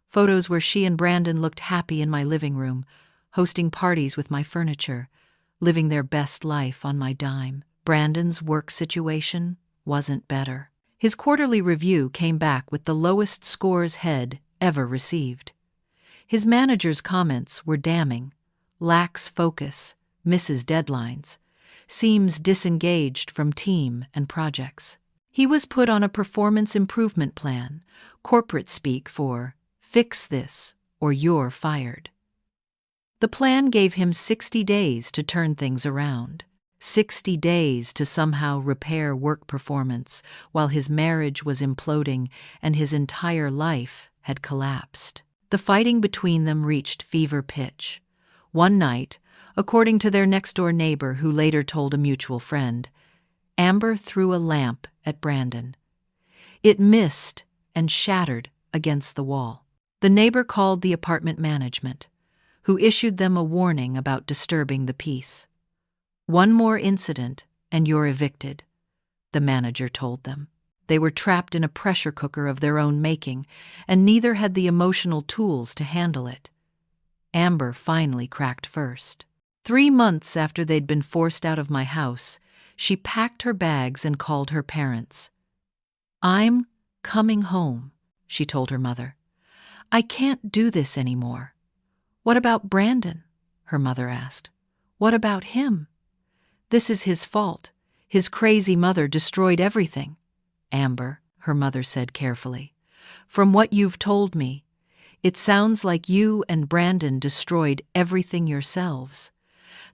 Photos where she and Brandon looked happy in my living room, hosting parties with my furniture, living their best life on my dime. Brandon's work situation wasn't better. His quarterly review came back with the lowest scores he'd ever received. His manager's comments were damning. Lacks focus, misses deadlines, seems disengaged from team and projects. He was put on a performance improvement plan, corporate speak for "fix this or you're fired." The plan gave him 60 days to turn things around, 60 days to somehow repair work performance while his marriage was imploding and his entire life had collapsed. The fighting between them reached fever pitch. One night, according to their next-door neighbor who later told a mutual friend, Amber threw a lamp at Brandon. It missed and shattered against the wall. The neighbor called the apartment management, who issued them a warning about disturbing the peace. "One more incident and you're evicted," the manager told them. They were trapped in a pressure cooker of their own making, and neither had the emotional tools to handle it. Amber finally cracked first. 3 months after they'd been forced out of my house, she packed her bags and called her parents. "I'm coming home," she told her mother. "I can't do this anymore." "What about Brandon?" her mother asked. "What about him?" "This is his fault. His crazy mother destroyed everything." "Amber," her mother said carefully, "from what you've told me, it sounds like you and Brandon destroyed everything yourselves.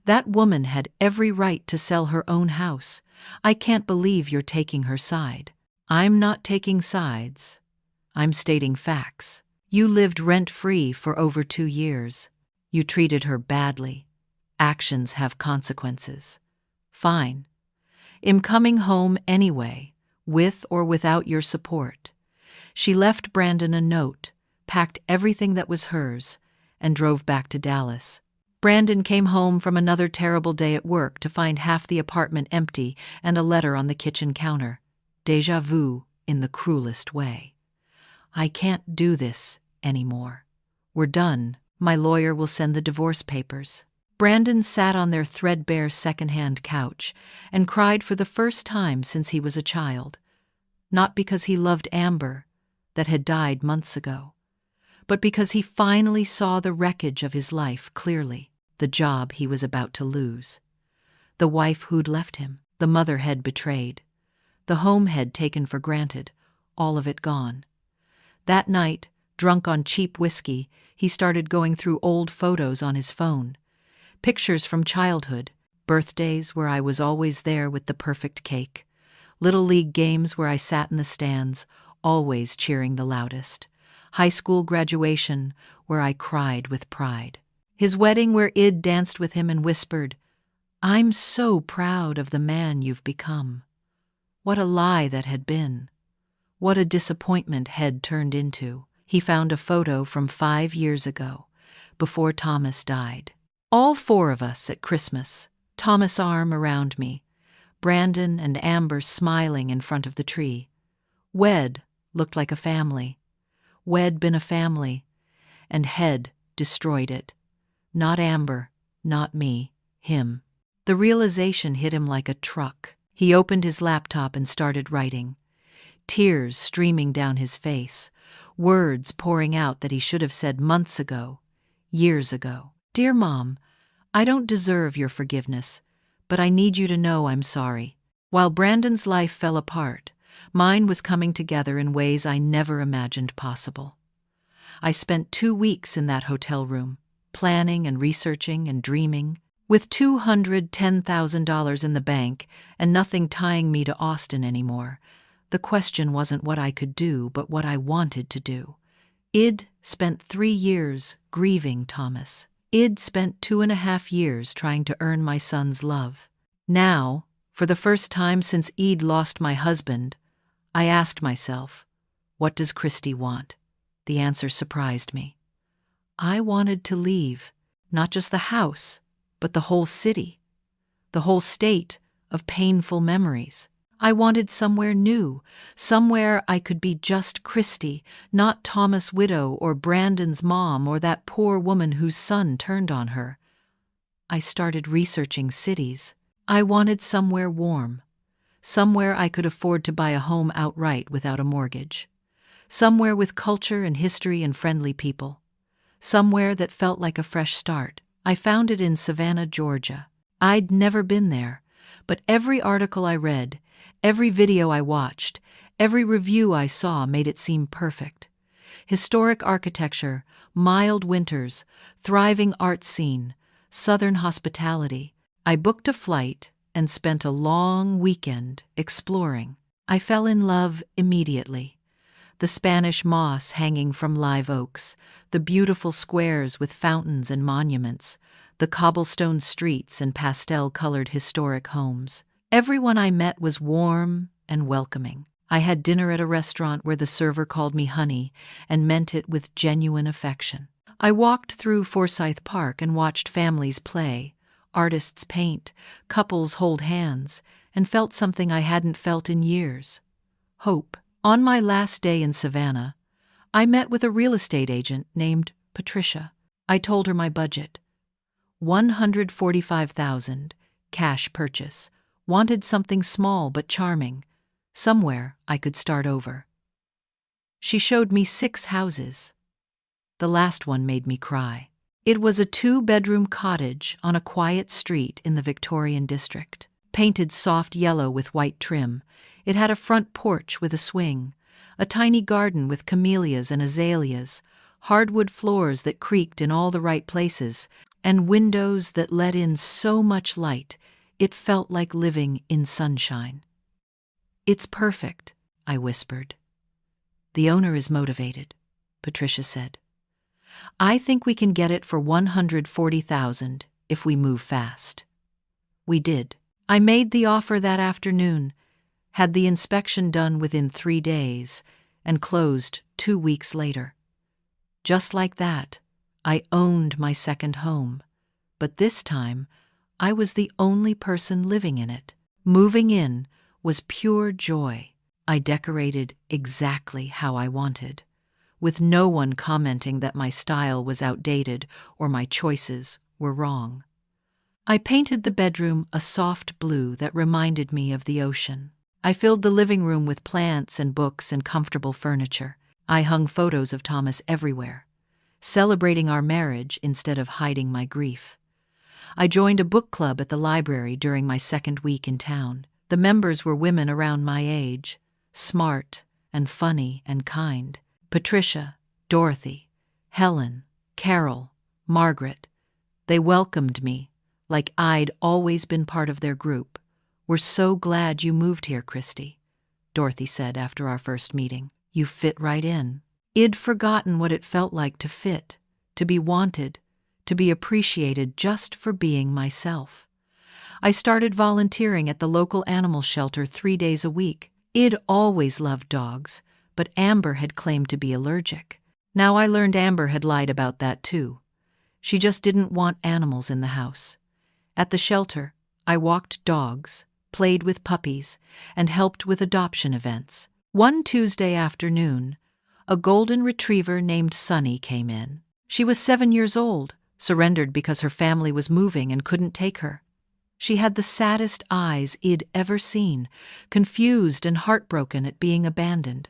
That woman had every right to sell her own house. I can't believe you're taking her side." "I'm not taking sides. I'm stating facts. You lived rent-free for over 2 years. You treated her badly. Actions have consequences. Fine. I'm coming home anyway, with or without your support." She left Brandon a note, packed everything that was hers, and drove back to Dallas. Brandon came home from another terrible day at work to find half the apartment empty and a letter on the kitchen counter. Déjà vu in the cruelest way. "I can't do this anymore. We're done. My lawyer will send the divorce papers." Brandon sat on their threadbare second-hand couch and cried for the first time since he was a child. Not because he loved Amber, that had died months ago, but because he finally saw the wreckage of his life clearly. The job he was about to lose. The wife who'd left him. The mother he'd betrayed. The home he'd taken for granted. All of it gone. That night, drunk on cheap whiskey, he started going through old photos on his phone. Pictures from childhood, birthdays where I was always there with the perfect cake, little league games where I sat in the stands, always cheering the loudest, high school graduation where I cried with pride, his wedding where Id danced with him and whispered, "I'm so proud of the man you've become." What a lie that had been. What a disappointment had turned into. He found a photo from 5 years ago, before Thomas died. All 4 of us at Christmas, Thomas' arm around me, Brandon and Amber smiling in front of the tree. Wed looked like a family. Wed been a family, and Head destroyed it. Not Amber, not me, him. The realization hit him like a truck. He opened his laptop and started writing. Tears streaming down his face, words pouring out that he should have said months ago, years ago. Dear Mom, I don't deserve your forgiveness, but I need you to know I'm sorry. While Brandon's life fell apart, mine was coming together in ways I never imagined possible. I spent 2 weeks in that hotel room, planning and researching and dreaming. With $210,000 in the bank and nothing tying me to Austin anymore, the question wasn't what I could do, but what I wanted to do. I'd spent 3 years grieving Thomas. I'd spent 2.5 years trying to earn my son's love. Now, for the first time since I'd lost my husband, I asked myself, what does Christy want? The answer surprised me. I wanted to leave, not just the house, but the whole city, the whole state of painful memories. I wanted somewhere new, somewhere I could be just Christy, not Thomas' widow or Brandon's mom or that poor woman whose son turned on her. I started researching cities. I wanted somewhere warm, somewhere I could afford to buy a home outright without a mortgage, somewhere with culture and history and friendly people, somewhere that felt like a fresh start. I found it in Savannah, Georgia. I'd never been there, but every article I read, every video I watched, every review I saw made it seem perfect. Historic architecture, mild winters, thriving art scene, southern hospitality. I booked a flight and spent a long weekend exploring. I fell in love immediately. The Spanish moss hanging from live oaks, the beautiful squares with fountains and monuments, the cobblestone streets and pastel-colored historic homes. Everyone I met was warm and welcoming. I had dinner at a restaurant where the server called me honey and meant it with genuine affection. I walked through Forsyth Park and watched families play, artists paint, couples hold hands, and felt something I hadn't felt in years: hope. On my last day in Savannah, I met with a real estate agent named Patricia. I told her my budget. $145,000, cash purchase. Wanted something small but charming, somewhere I could start over. She showed me 6 houses. The last one made me cry. It was a 2-bedroom cottage on a quiet street in the Victorian district. Painted soft yellow with white trim, it had a front porch with a swing, a tiny garden with camellias and azaleas, hardwood floors that creaked in all the right places, and windows that let in so much light it felt like living in sunshine. "It's perfect," I whispered. "The owner is motivated," Patricia said. "I think we can get it for $140,000 if we move fast." We did. I made the offer that afternoon, had the inspection done within 3 days, and closed 2 weeks later. Just like that, I owned my second home, but this time I was the only person living in it. Moving in was pure joy. I decorated exactly how I wanted, with no one commenting that my style was outdated or my choices were wrong. I painted the bedroom a soft blue that reminded me of the ocean. I filled the living room with plants and books and comfortable furniture. I hung photos of Thomas everywhere, celebrating our marriage instead of hiding my grief. I joined a book club at the library during my second week in town. The members were women around my age, smart and funny and kind. Patricia, Dorothy, Helen, Carol, Margaret. They welcomed me like I'd always been part of their group. "We're so glad you moved here, Christy," Dorothy said after our first meeting. "You fit right in." I'd forgotten what it felt like to fit, to be wanted, to be appreciated just for being myself. I started volunteering at the local animal shelter 3 days a week. Id always loved dogs, but Amber had claimed to be allergic. Now I learned Amber had lied about that too. She just didn't want animals in the house. At the shelter, I walked dogs, played with puppies, and helped with adoption events. One Tuesday afternoon, a golden retriever named Sunny came in. She was 7 years old, surrendered because her family was moving and couldn't take her. She had the saddest eyes I'd ever seen, confused and heartbroken at being abandoned.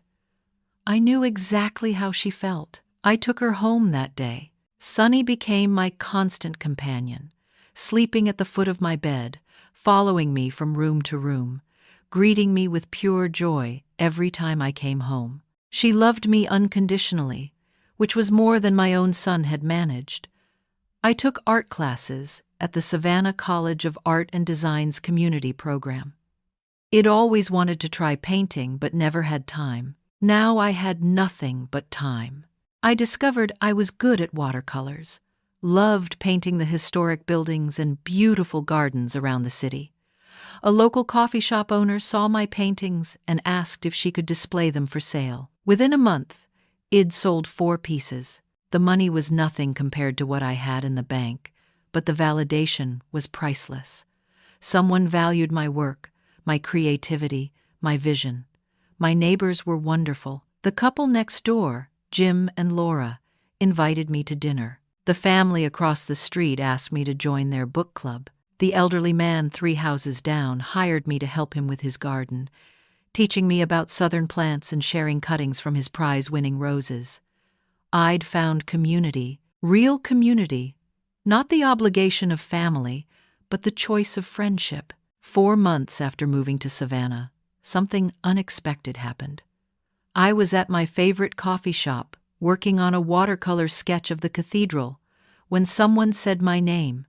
I knew exactly how she felt. I took her home that day. Sunny became my constant companion, sleeping at the foot of my bed, following me from room to room, greeting me with pure joy every time I came home. She loved me unconditionally, which was more than my own son had managed. I took art classes at the Savannah College of Art and Design's community program. I'd always wanted to try painting but never had time. Now I had nothing but time. I discovered I was good at watercolors, loved painting the historic buildings and beautiful gardens around the city. A local coffee shop owner saw my paintings and asked if she could display them for sale. Within a month, I'd sold 4 pieces. The money was nothing compared to what I had in the bank, but the validation was priceless. Someone valued my work, my creativity, my vision. My neighbors were wonderful. The couple next door, Jim and Laura, invited me to dinner. The family across the street asked me to join their book club. The elderly man 3 houses down hired me to help him with his garden, teaching me about southern plants and sharing cuttings from his prize-winning roses. I'd found community, real community, not the obligation of family, but the choice of friendship. 4 months after moving to Savannah, something unexpected happened. I was at my favorite coffee shop, working on a watercolor sketch of the cathedral, when someone said my name.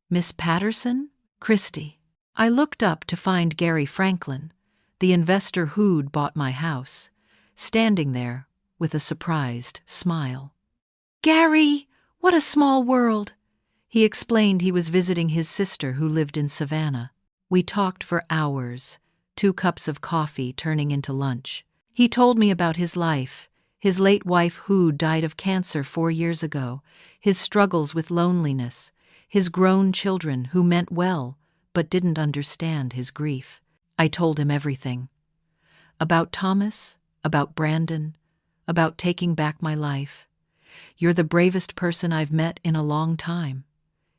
Miss Patterson? Christie. I looked up to find Gary Franklin, the investor who'd bought my house, standing there with a surprised smile. "Gary, what a small world!" He explained he was visiting his sister who lived in Savannah. We talked for hours, 2 cups of coffee turning into lunch. He told me about his life, his late wife who died of cancer 4 years ago, his struggles with loneliness, his grown children who meant well but didn't understand his grief. I told him everything. About Thomas, about Brandon, about taking back my life. "You're the bravest person I've met in a long time,"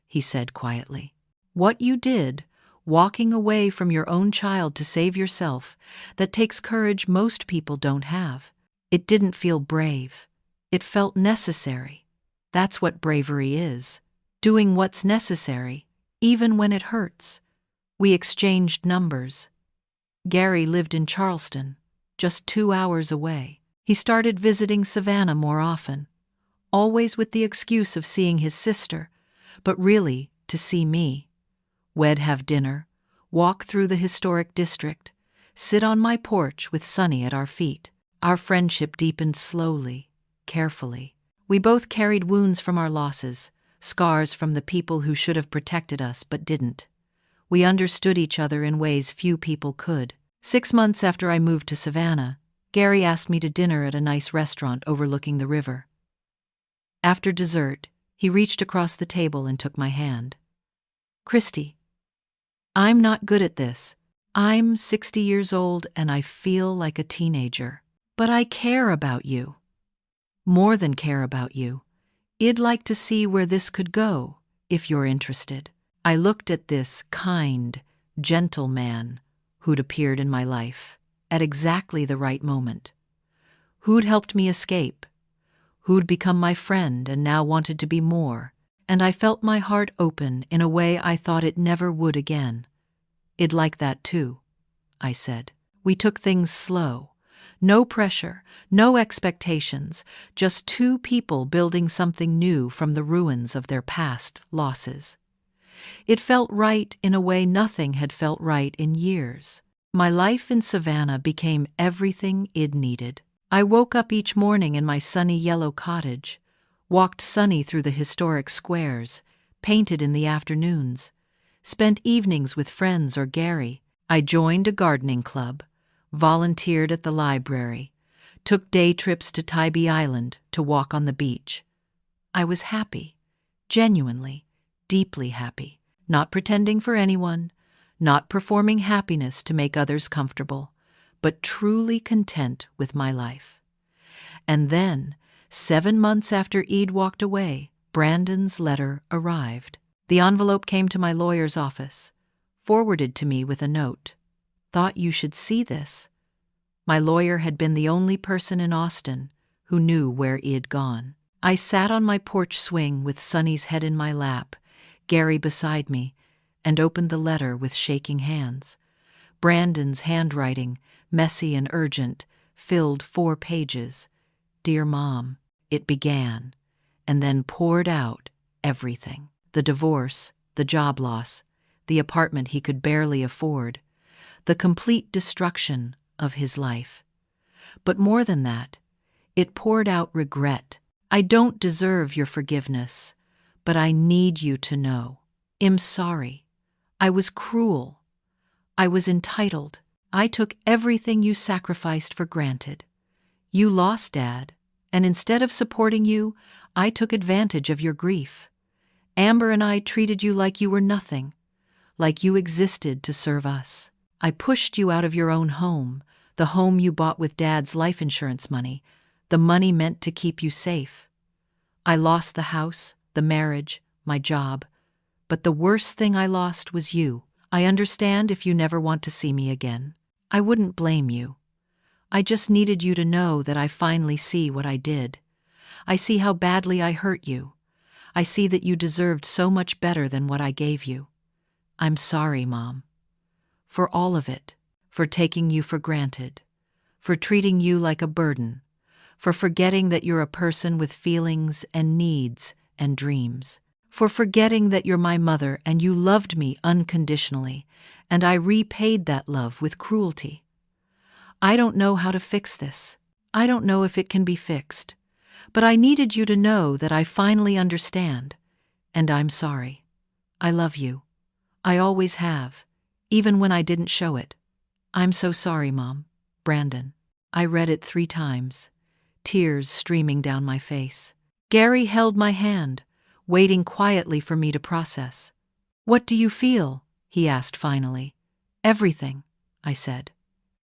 he said quietly. "What you did, walking away from your own child to save yourself, that takes courage most people don't have. It didn't feel brave. It felt necessary. That's what bravery is. Doing what's necessary, even when it hurts." We exchanged numbers. Gary lived in Charleston, just 2 hours away. He started visiting Savannah more often, always with the excuse of seeing his sister, but really to see me. We'd have dinner, walk through the historic district, sit on my porch with Sunny at our feet. Our friendship deepened slowly, carefully. We both carried wounds from our losses, scars from the people who should have protected us but didn't. We understood each other in ways few people could. 6 months after I moved to Savannah, Gary asked me to dinner at a nice restaurant overlooking the river. After dessert, he reached across the table and took my hand. "Christie, I'm not good at this. I'm 60 years old and I feel like a teenager. But I care about you. More than care about you. I'd like to see where this could go, if you're interested." I looked at this kind, gentle man who'd appeared in my life at exactly the right moment, who'd helped me escape, who'd become my friend and now wanted to be more, and I felt my heart open in a way I thought it never would again. "I'd like that too," I said. We took things slow. No pressure, no expectations, just 2 people building something new from the ruins of their past losses. It felt right in a way nothing had felt right in years. My life in Savannah became everything I'd needed. I woke up each morning in my sunny yellow cottage, walked Sunny through the historic squares, painted in the afternoons, spent evenings with friends or Gary. I joined a gardening club, volunteered at the library, took day trips to Tybee Island to walk on the beach. I was happy, genuinely, deeply happy, not pretending for anyone, not performing happiness to make others comfortable, but truly content with my life. And then, 7 months after Ede walked away, Brandon's letter arrived. The envelope came to my lawyer's office, forwarded to me with a note. Thought you should see this. My lawyer had been the only person in Austin who knew where Ede gone. I sat on my porch swing with Sonny's head in my lap, Gary beside me, and opened the letter with shaking hands. Brandon's handwriting, messy and urgent, filled 4 pages. Dear Mom, it began, and then poured out everything. The divorce, the job loss, the apartment he could barely afford, the complete destruction of his life. But more than that, it poured out regret. I don't deserve your forgiveness, but I need you to know. I'm sorry. I was cruel. I was entitled. I took everything you sacrificed for granted. You lost Dad, and instead of supporting you, I took advantage of your grief. Amber and I treated you like you were nothing, like you existed to serve us. I pushed you out of your own home, the home you bought with Dad's life insurance money, the money meant to keep you safe. I lost the house, the marriage, my job, but the worst thing I lost was you. I understand if you never want to see me again. I wouldn't blame you. I just needed you to know that I finally see what I did. I see how badly I hurt you. I see that you deserved so much better than what I gave you. I'm sorry, Mom. For all of it. For taking you for granted. For treating you like a burden. For forgetting that you're a person with feelings and needs and dreams. For forgetting that you're my mother and you loved me unconditionally, and I repaid that love with cruelty. I don't know how to fix this. I don't know if it can be fixed. But I needed you to know that I finally understand, and I'm sorry. I love you. I always have, even when I didn't show it. I'm so sorry, Mom. Brandon. I read it 3 times, tears streaming down my face. Gary held my hand, waiting quietly for me to process. What do you feel? He asked finally. Everything, I said.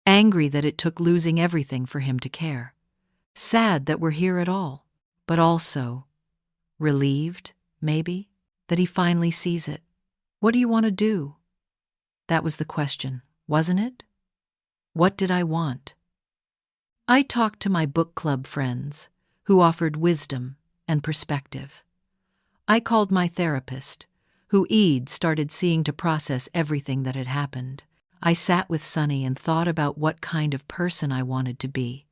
Angry that it took losing everything for him to care. Sad that we're here at all, but also relieved, maybe, that he finally sees it. What do you want to do? That was the question, wasn't it? What did I want? I talked to my book club friends, who offered wisdom and perspective. I called my therapist, who Ede started seeing to process everything that had happened. I sat with Sonny and thought about what kind of person I wanted to be.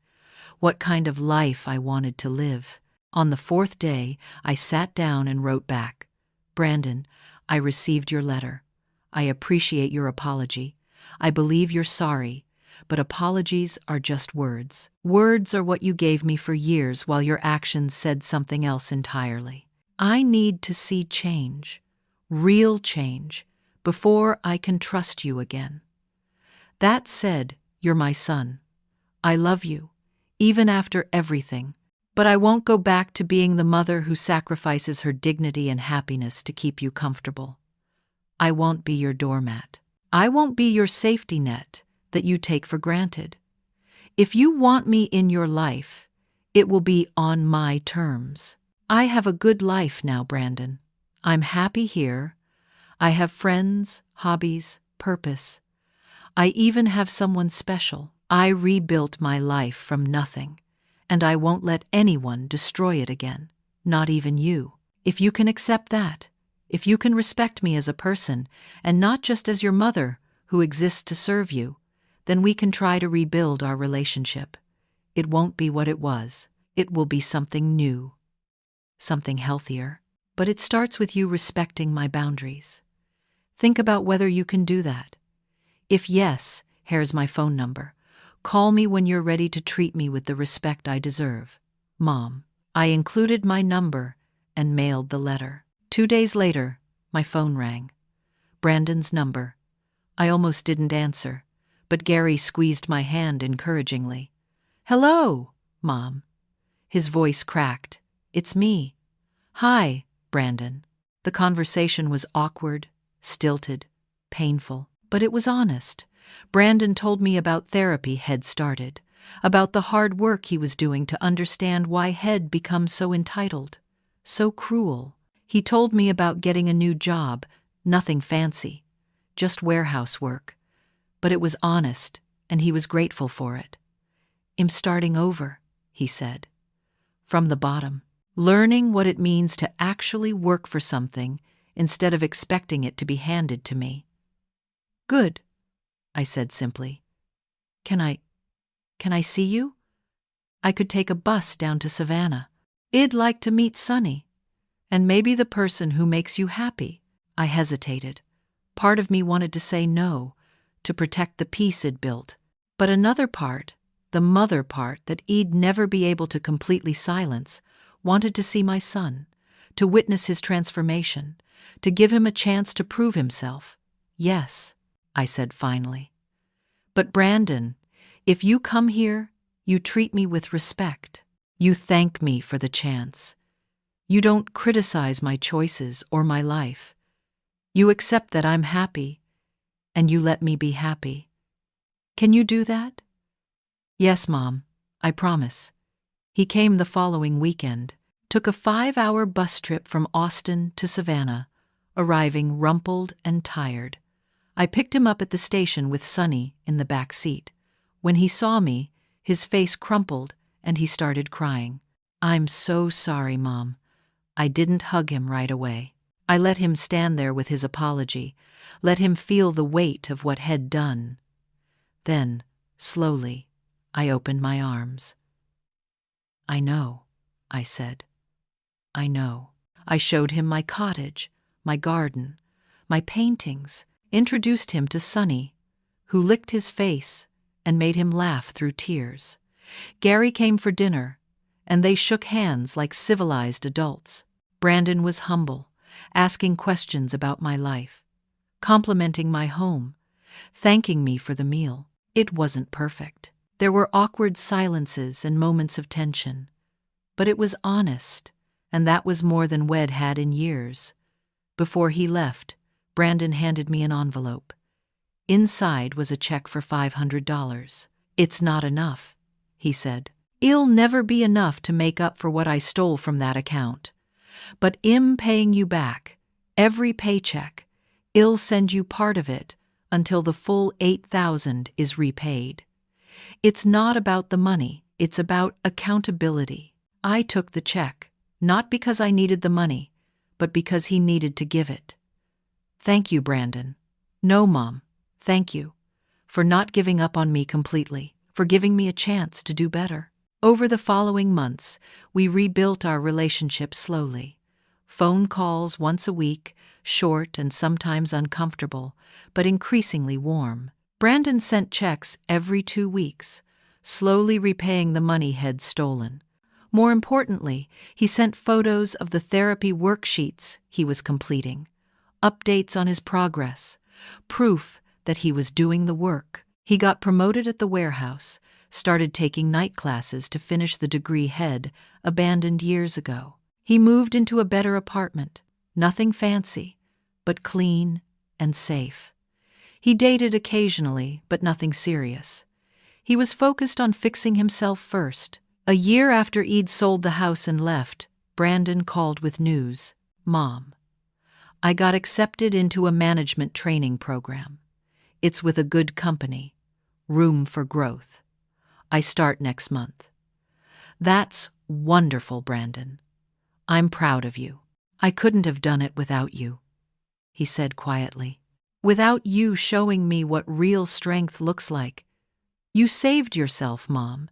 What kind of life I wanted to live. On the 4th day, I sat down and wrote back. Brandon, I received your letter. I appreciate your apology. I believe you're sorry, but apologies are just words. Words are what you gave me for years while your actions said something else entirely. I need to see change, real change, before I can trust you again. That said, you're my son. I love you. Even after everything, but I won't go back to being the mother who sacrifices her dignity and happiness to keep you comfortable. I won't be your doormat. I won't be your safety net that you take for granted. If you want me in your life, it will be on my terms. I have a good life now, Brandon. I'm happy here. I have friends, hobbies, purpose. I even have someone special. I rebuilt my life from nothing, and I won't let anyone destroy it again, not even you. If you can accept that, if you can respect me as a person, and not just as your mother who exists to serve you, then we can try to rebuild our relationship. It won't be what it was. It will be something new, something healthier. But it starts with you respecting my boundaries. Think about whether you can do that. If yes, here's my phone number. Call me when you're ready to treat me with the respect I deserve. Mom. I included my number and mailed the letter. 2 days later, my phone rang. Brandon's number. I almost didn't answer, but Gary squeezed my hand encouragingly. "Hello, Mom." His voice cracked. "It's me." "Hi, Brandon." The conversation was awkward, stilted, painful, but it was honest. Brandon told me about therapy Head started, about the hard work he was doing to understand why Head becomes so entitled, so cruel. He told me about getting a new job, nothing fancy, just warehouse work. But it was honest, and he was grateful for it. "I'm starting over," he said. "From the bottom. Learning what it means to actually work for something instead of expecting it to be handed to me." "Good," I said simply. Can I see you? I could take a bus down to Savannah. I'd like to meet Sonny. And maybe the person who makes you happy." I hesitated. Part of me wanted to say no, to protect the peace I'd built. But another part, the mother part that I'd never be able to completely silence, wanted to see my son, to witness his transformation, to give him a chance to prove himself. "Yes," I said finally. "But Brandon, if you come here, you treat me with respect. You thank me for the chance. You don't criticize my choices or my life. You accept that I'm happy, and you let me be happy. Can you do that?" "Yes, Mom, I promise." He came the following weekend, took a 5-hour bus trip from Austin to Savannah, arriving rumpled and tired. I picked him up at the station with Sonny in the back seat. When he saw me, his face crumpled and he started crying. "I'm so sorry, Mom." I didn't hug him right away. I let him stand there with his apology, let him feel the weight of what had done. Then, slowly, I opened my arms. "I know," I said. "I know." I showed him my cottage, my garden, my paintings, introduced him to Sonny, who licked his face and made him laugh through tears. Gary came for dinner, and they shook hands like civilized adults. Brandon was humble, asking questions about my life, complimenting my home, thanking me for the meal. It wasn't perfect. There were awkward silences and moments of tension. But it was honest, and that was more than Wed had in years. Before he left, Brandon handed me an envelope. Inside was a check for $500. "It's not enough," he said. "It'll never be enough to make up for what I stole from that account. But I'm paying you back, every paycheck. I'll send you part of it until the full $8,000 is repaid. It's not about the money, it's about accountability." I took the check, not because I needed the money, but because he needed to give it. "Thank you, Brandon." "No, Mom, thank you for not giving up on me completely, for giving me a chance to do better." Over the following months, we rebuilt our relationship slowly. Phone calls once a week, short and sometimes uncomfortable, but increasingly warm. Brandon sent checks every 2 weeks, slowly repaying the money He'd stolen. More importantly, he sent photos of the therapy worksheets he was completing, updates on his progress, proof that he was doing the work. He got promoted at the warehouse, started taking night classes to finish the degree He'd abandoned years ago. He moved into a better apartment, nothing fancy, but clean and safe. He dated occasionally, but nothing serious. He was focused on fixing himself first. A year after I'd sold the house and left, Brandon called with news. "Mom, I got accepted into a management training program. It's with a good company, room for growth. I start next month." "That's wonderful, Brandon. I'm proud of you. I couldn't have done it without you," he said quietly. "Without you showing me what real strength looks like. You saved yourself, Mom.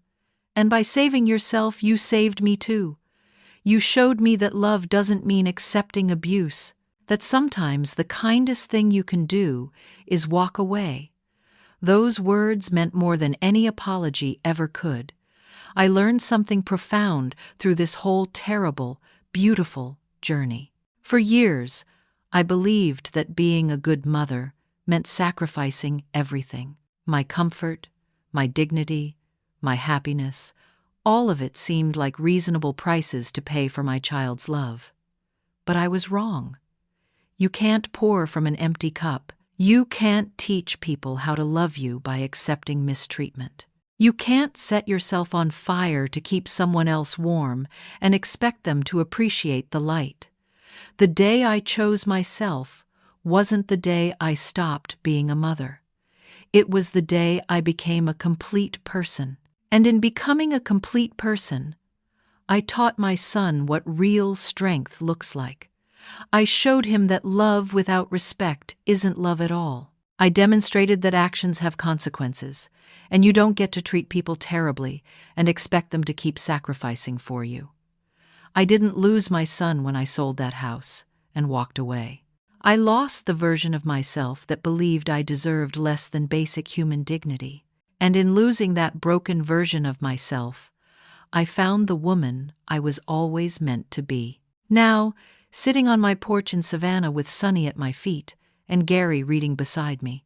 And by saving yourself, you saved me too. You showed me that love doesn't mean accepting abuse, that sometimes the kindest thing you can do is walk away." Those words meant more than any apology ever could. I learned something profound through this whole terrible, beautiful journey. For years, I believed that being a good mother meant sacrificing everything. My comfort, my dignity, my happiness, all of it seemed like reasonable prices to pay for my child's love. But I was wrong. You can't pour from an empty cup. You can't teach people how to love you by accepting mistreatment. You can't set yourself on fire to keep someone else warm and expect them to appreciate the light. The day I chose myself wasn't the day I stopped being a mother. It was the day I became a complete person. And in becoming a complete person, I taught my son what real strength looks like. I showed him that love without respect isn't love at all. I demonstrated that actions have consequences, and you don't get to treat people terribly and expect them to keep sacrificing for you. I didn't lose my son when I sold that house and walked away. I lost the version of myself that believed I deserved less than basic human dignity. And in losing that broken version of myself, I found the woman I was always meant to be. Now, sitting on my porch in Savannah with Sunny at my feet and Gary reading beside me,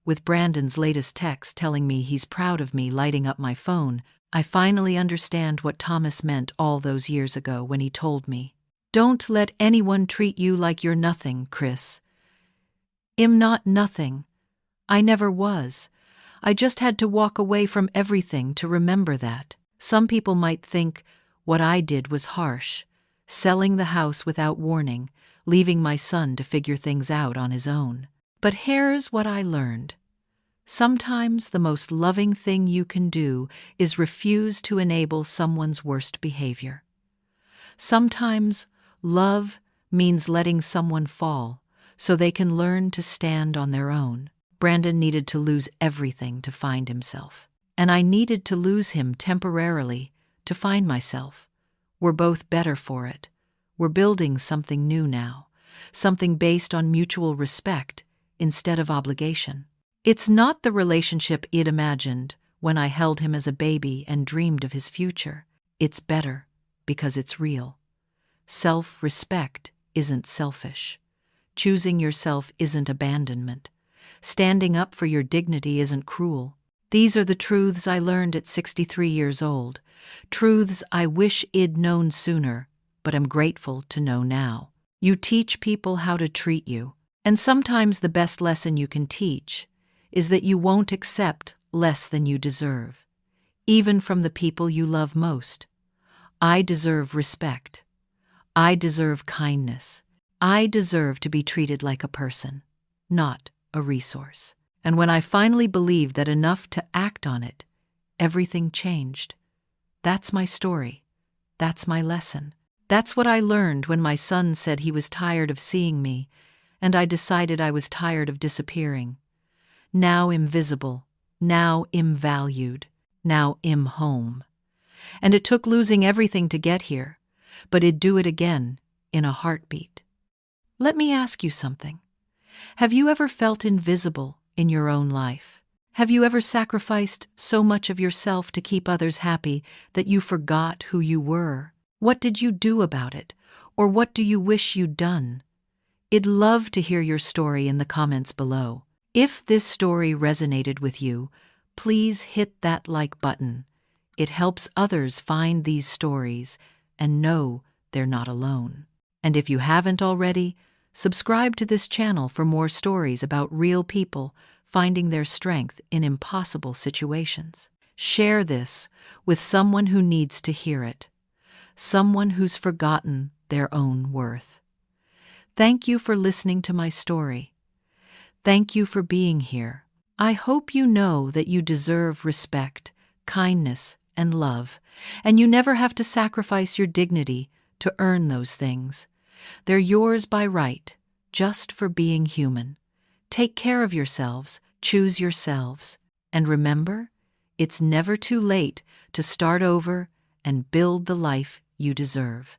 with Brandon's latest text telling me he's proud of me lighting up my phone, I finally understand what Thomas meant all those years ago when he told me, "Don't let anyone treat you like you're nothing, Chris. I'm not nothing. I never was. I just had to walk away from everything to remember that." Some people might think what I did was harsh, selling the house without warning, leaving my son to figure things out on his own. But here's what I learned. Sometimes the most loving thing you can do is refuse to enable someone's worst behavior. Sometimes love means letting someone fall so they can learn to stand on their own. Brandon needed to lose everything to find himself. And I needed to lose him temporarily to find myself. We're both better for it. We're building something new now, something based on mutual respect instead of obligation. It's not the relationship I'd imagined when I held him as a baby and dreamed of his future. It's better because it's real. Self-respect isn't selfish. Choosing yourself isn't abandonment. Standing up for your dignity isn't cruel. These are the truths I learned at 63 years old, truths I wish I'd known sooner, but am grateful to know now. You teach people how to treat you, and sometimes the best lesson you can teach is that you won't accept less than you deserve, even from the people you love most. I deserve respect. I deserve kindness. I deserve to be treated like a person, not a resource. And when I finally believed that enough to act on it, everything changed. That's my story. That's my lesson. That's what I learned when my son said he was tired of seeing me, and I decided I was tired of disappearing. Now invisible, now valued, now home. And it took losing everything to get here, but it'd do it again in a heartbeat. Let me ask you something. Have you ever felt invisible in your own life? Have you ever sacrificed so much of yourself to keep others happy that you forgot who you were? What did you do about it? Or what do you wish you'd done? I'd love to hear your story in the comments below. If this story resonated with you, please hit that like button. It helps others find these stories and know they're not alone. And if you haven't already, subscribe to this channel for more stories about real people finding their strength in impossible situations. Share this with someone who needs to hear it, someone who's forgotten their own worth. Thank you for listening to my story. Thank you for being here. I hope you know that you deserve respect, kindness, and love, and you never have to sacrifice your dignity to earn those things. They're yours by right, just for being human. Take care of yourselves, choose yourselves, and remember, it's never too late to start over and build the life you deserve.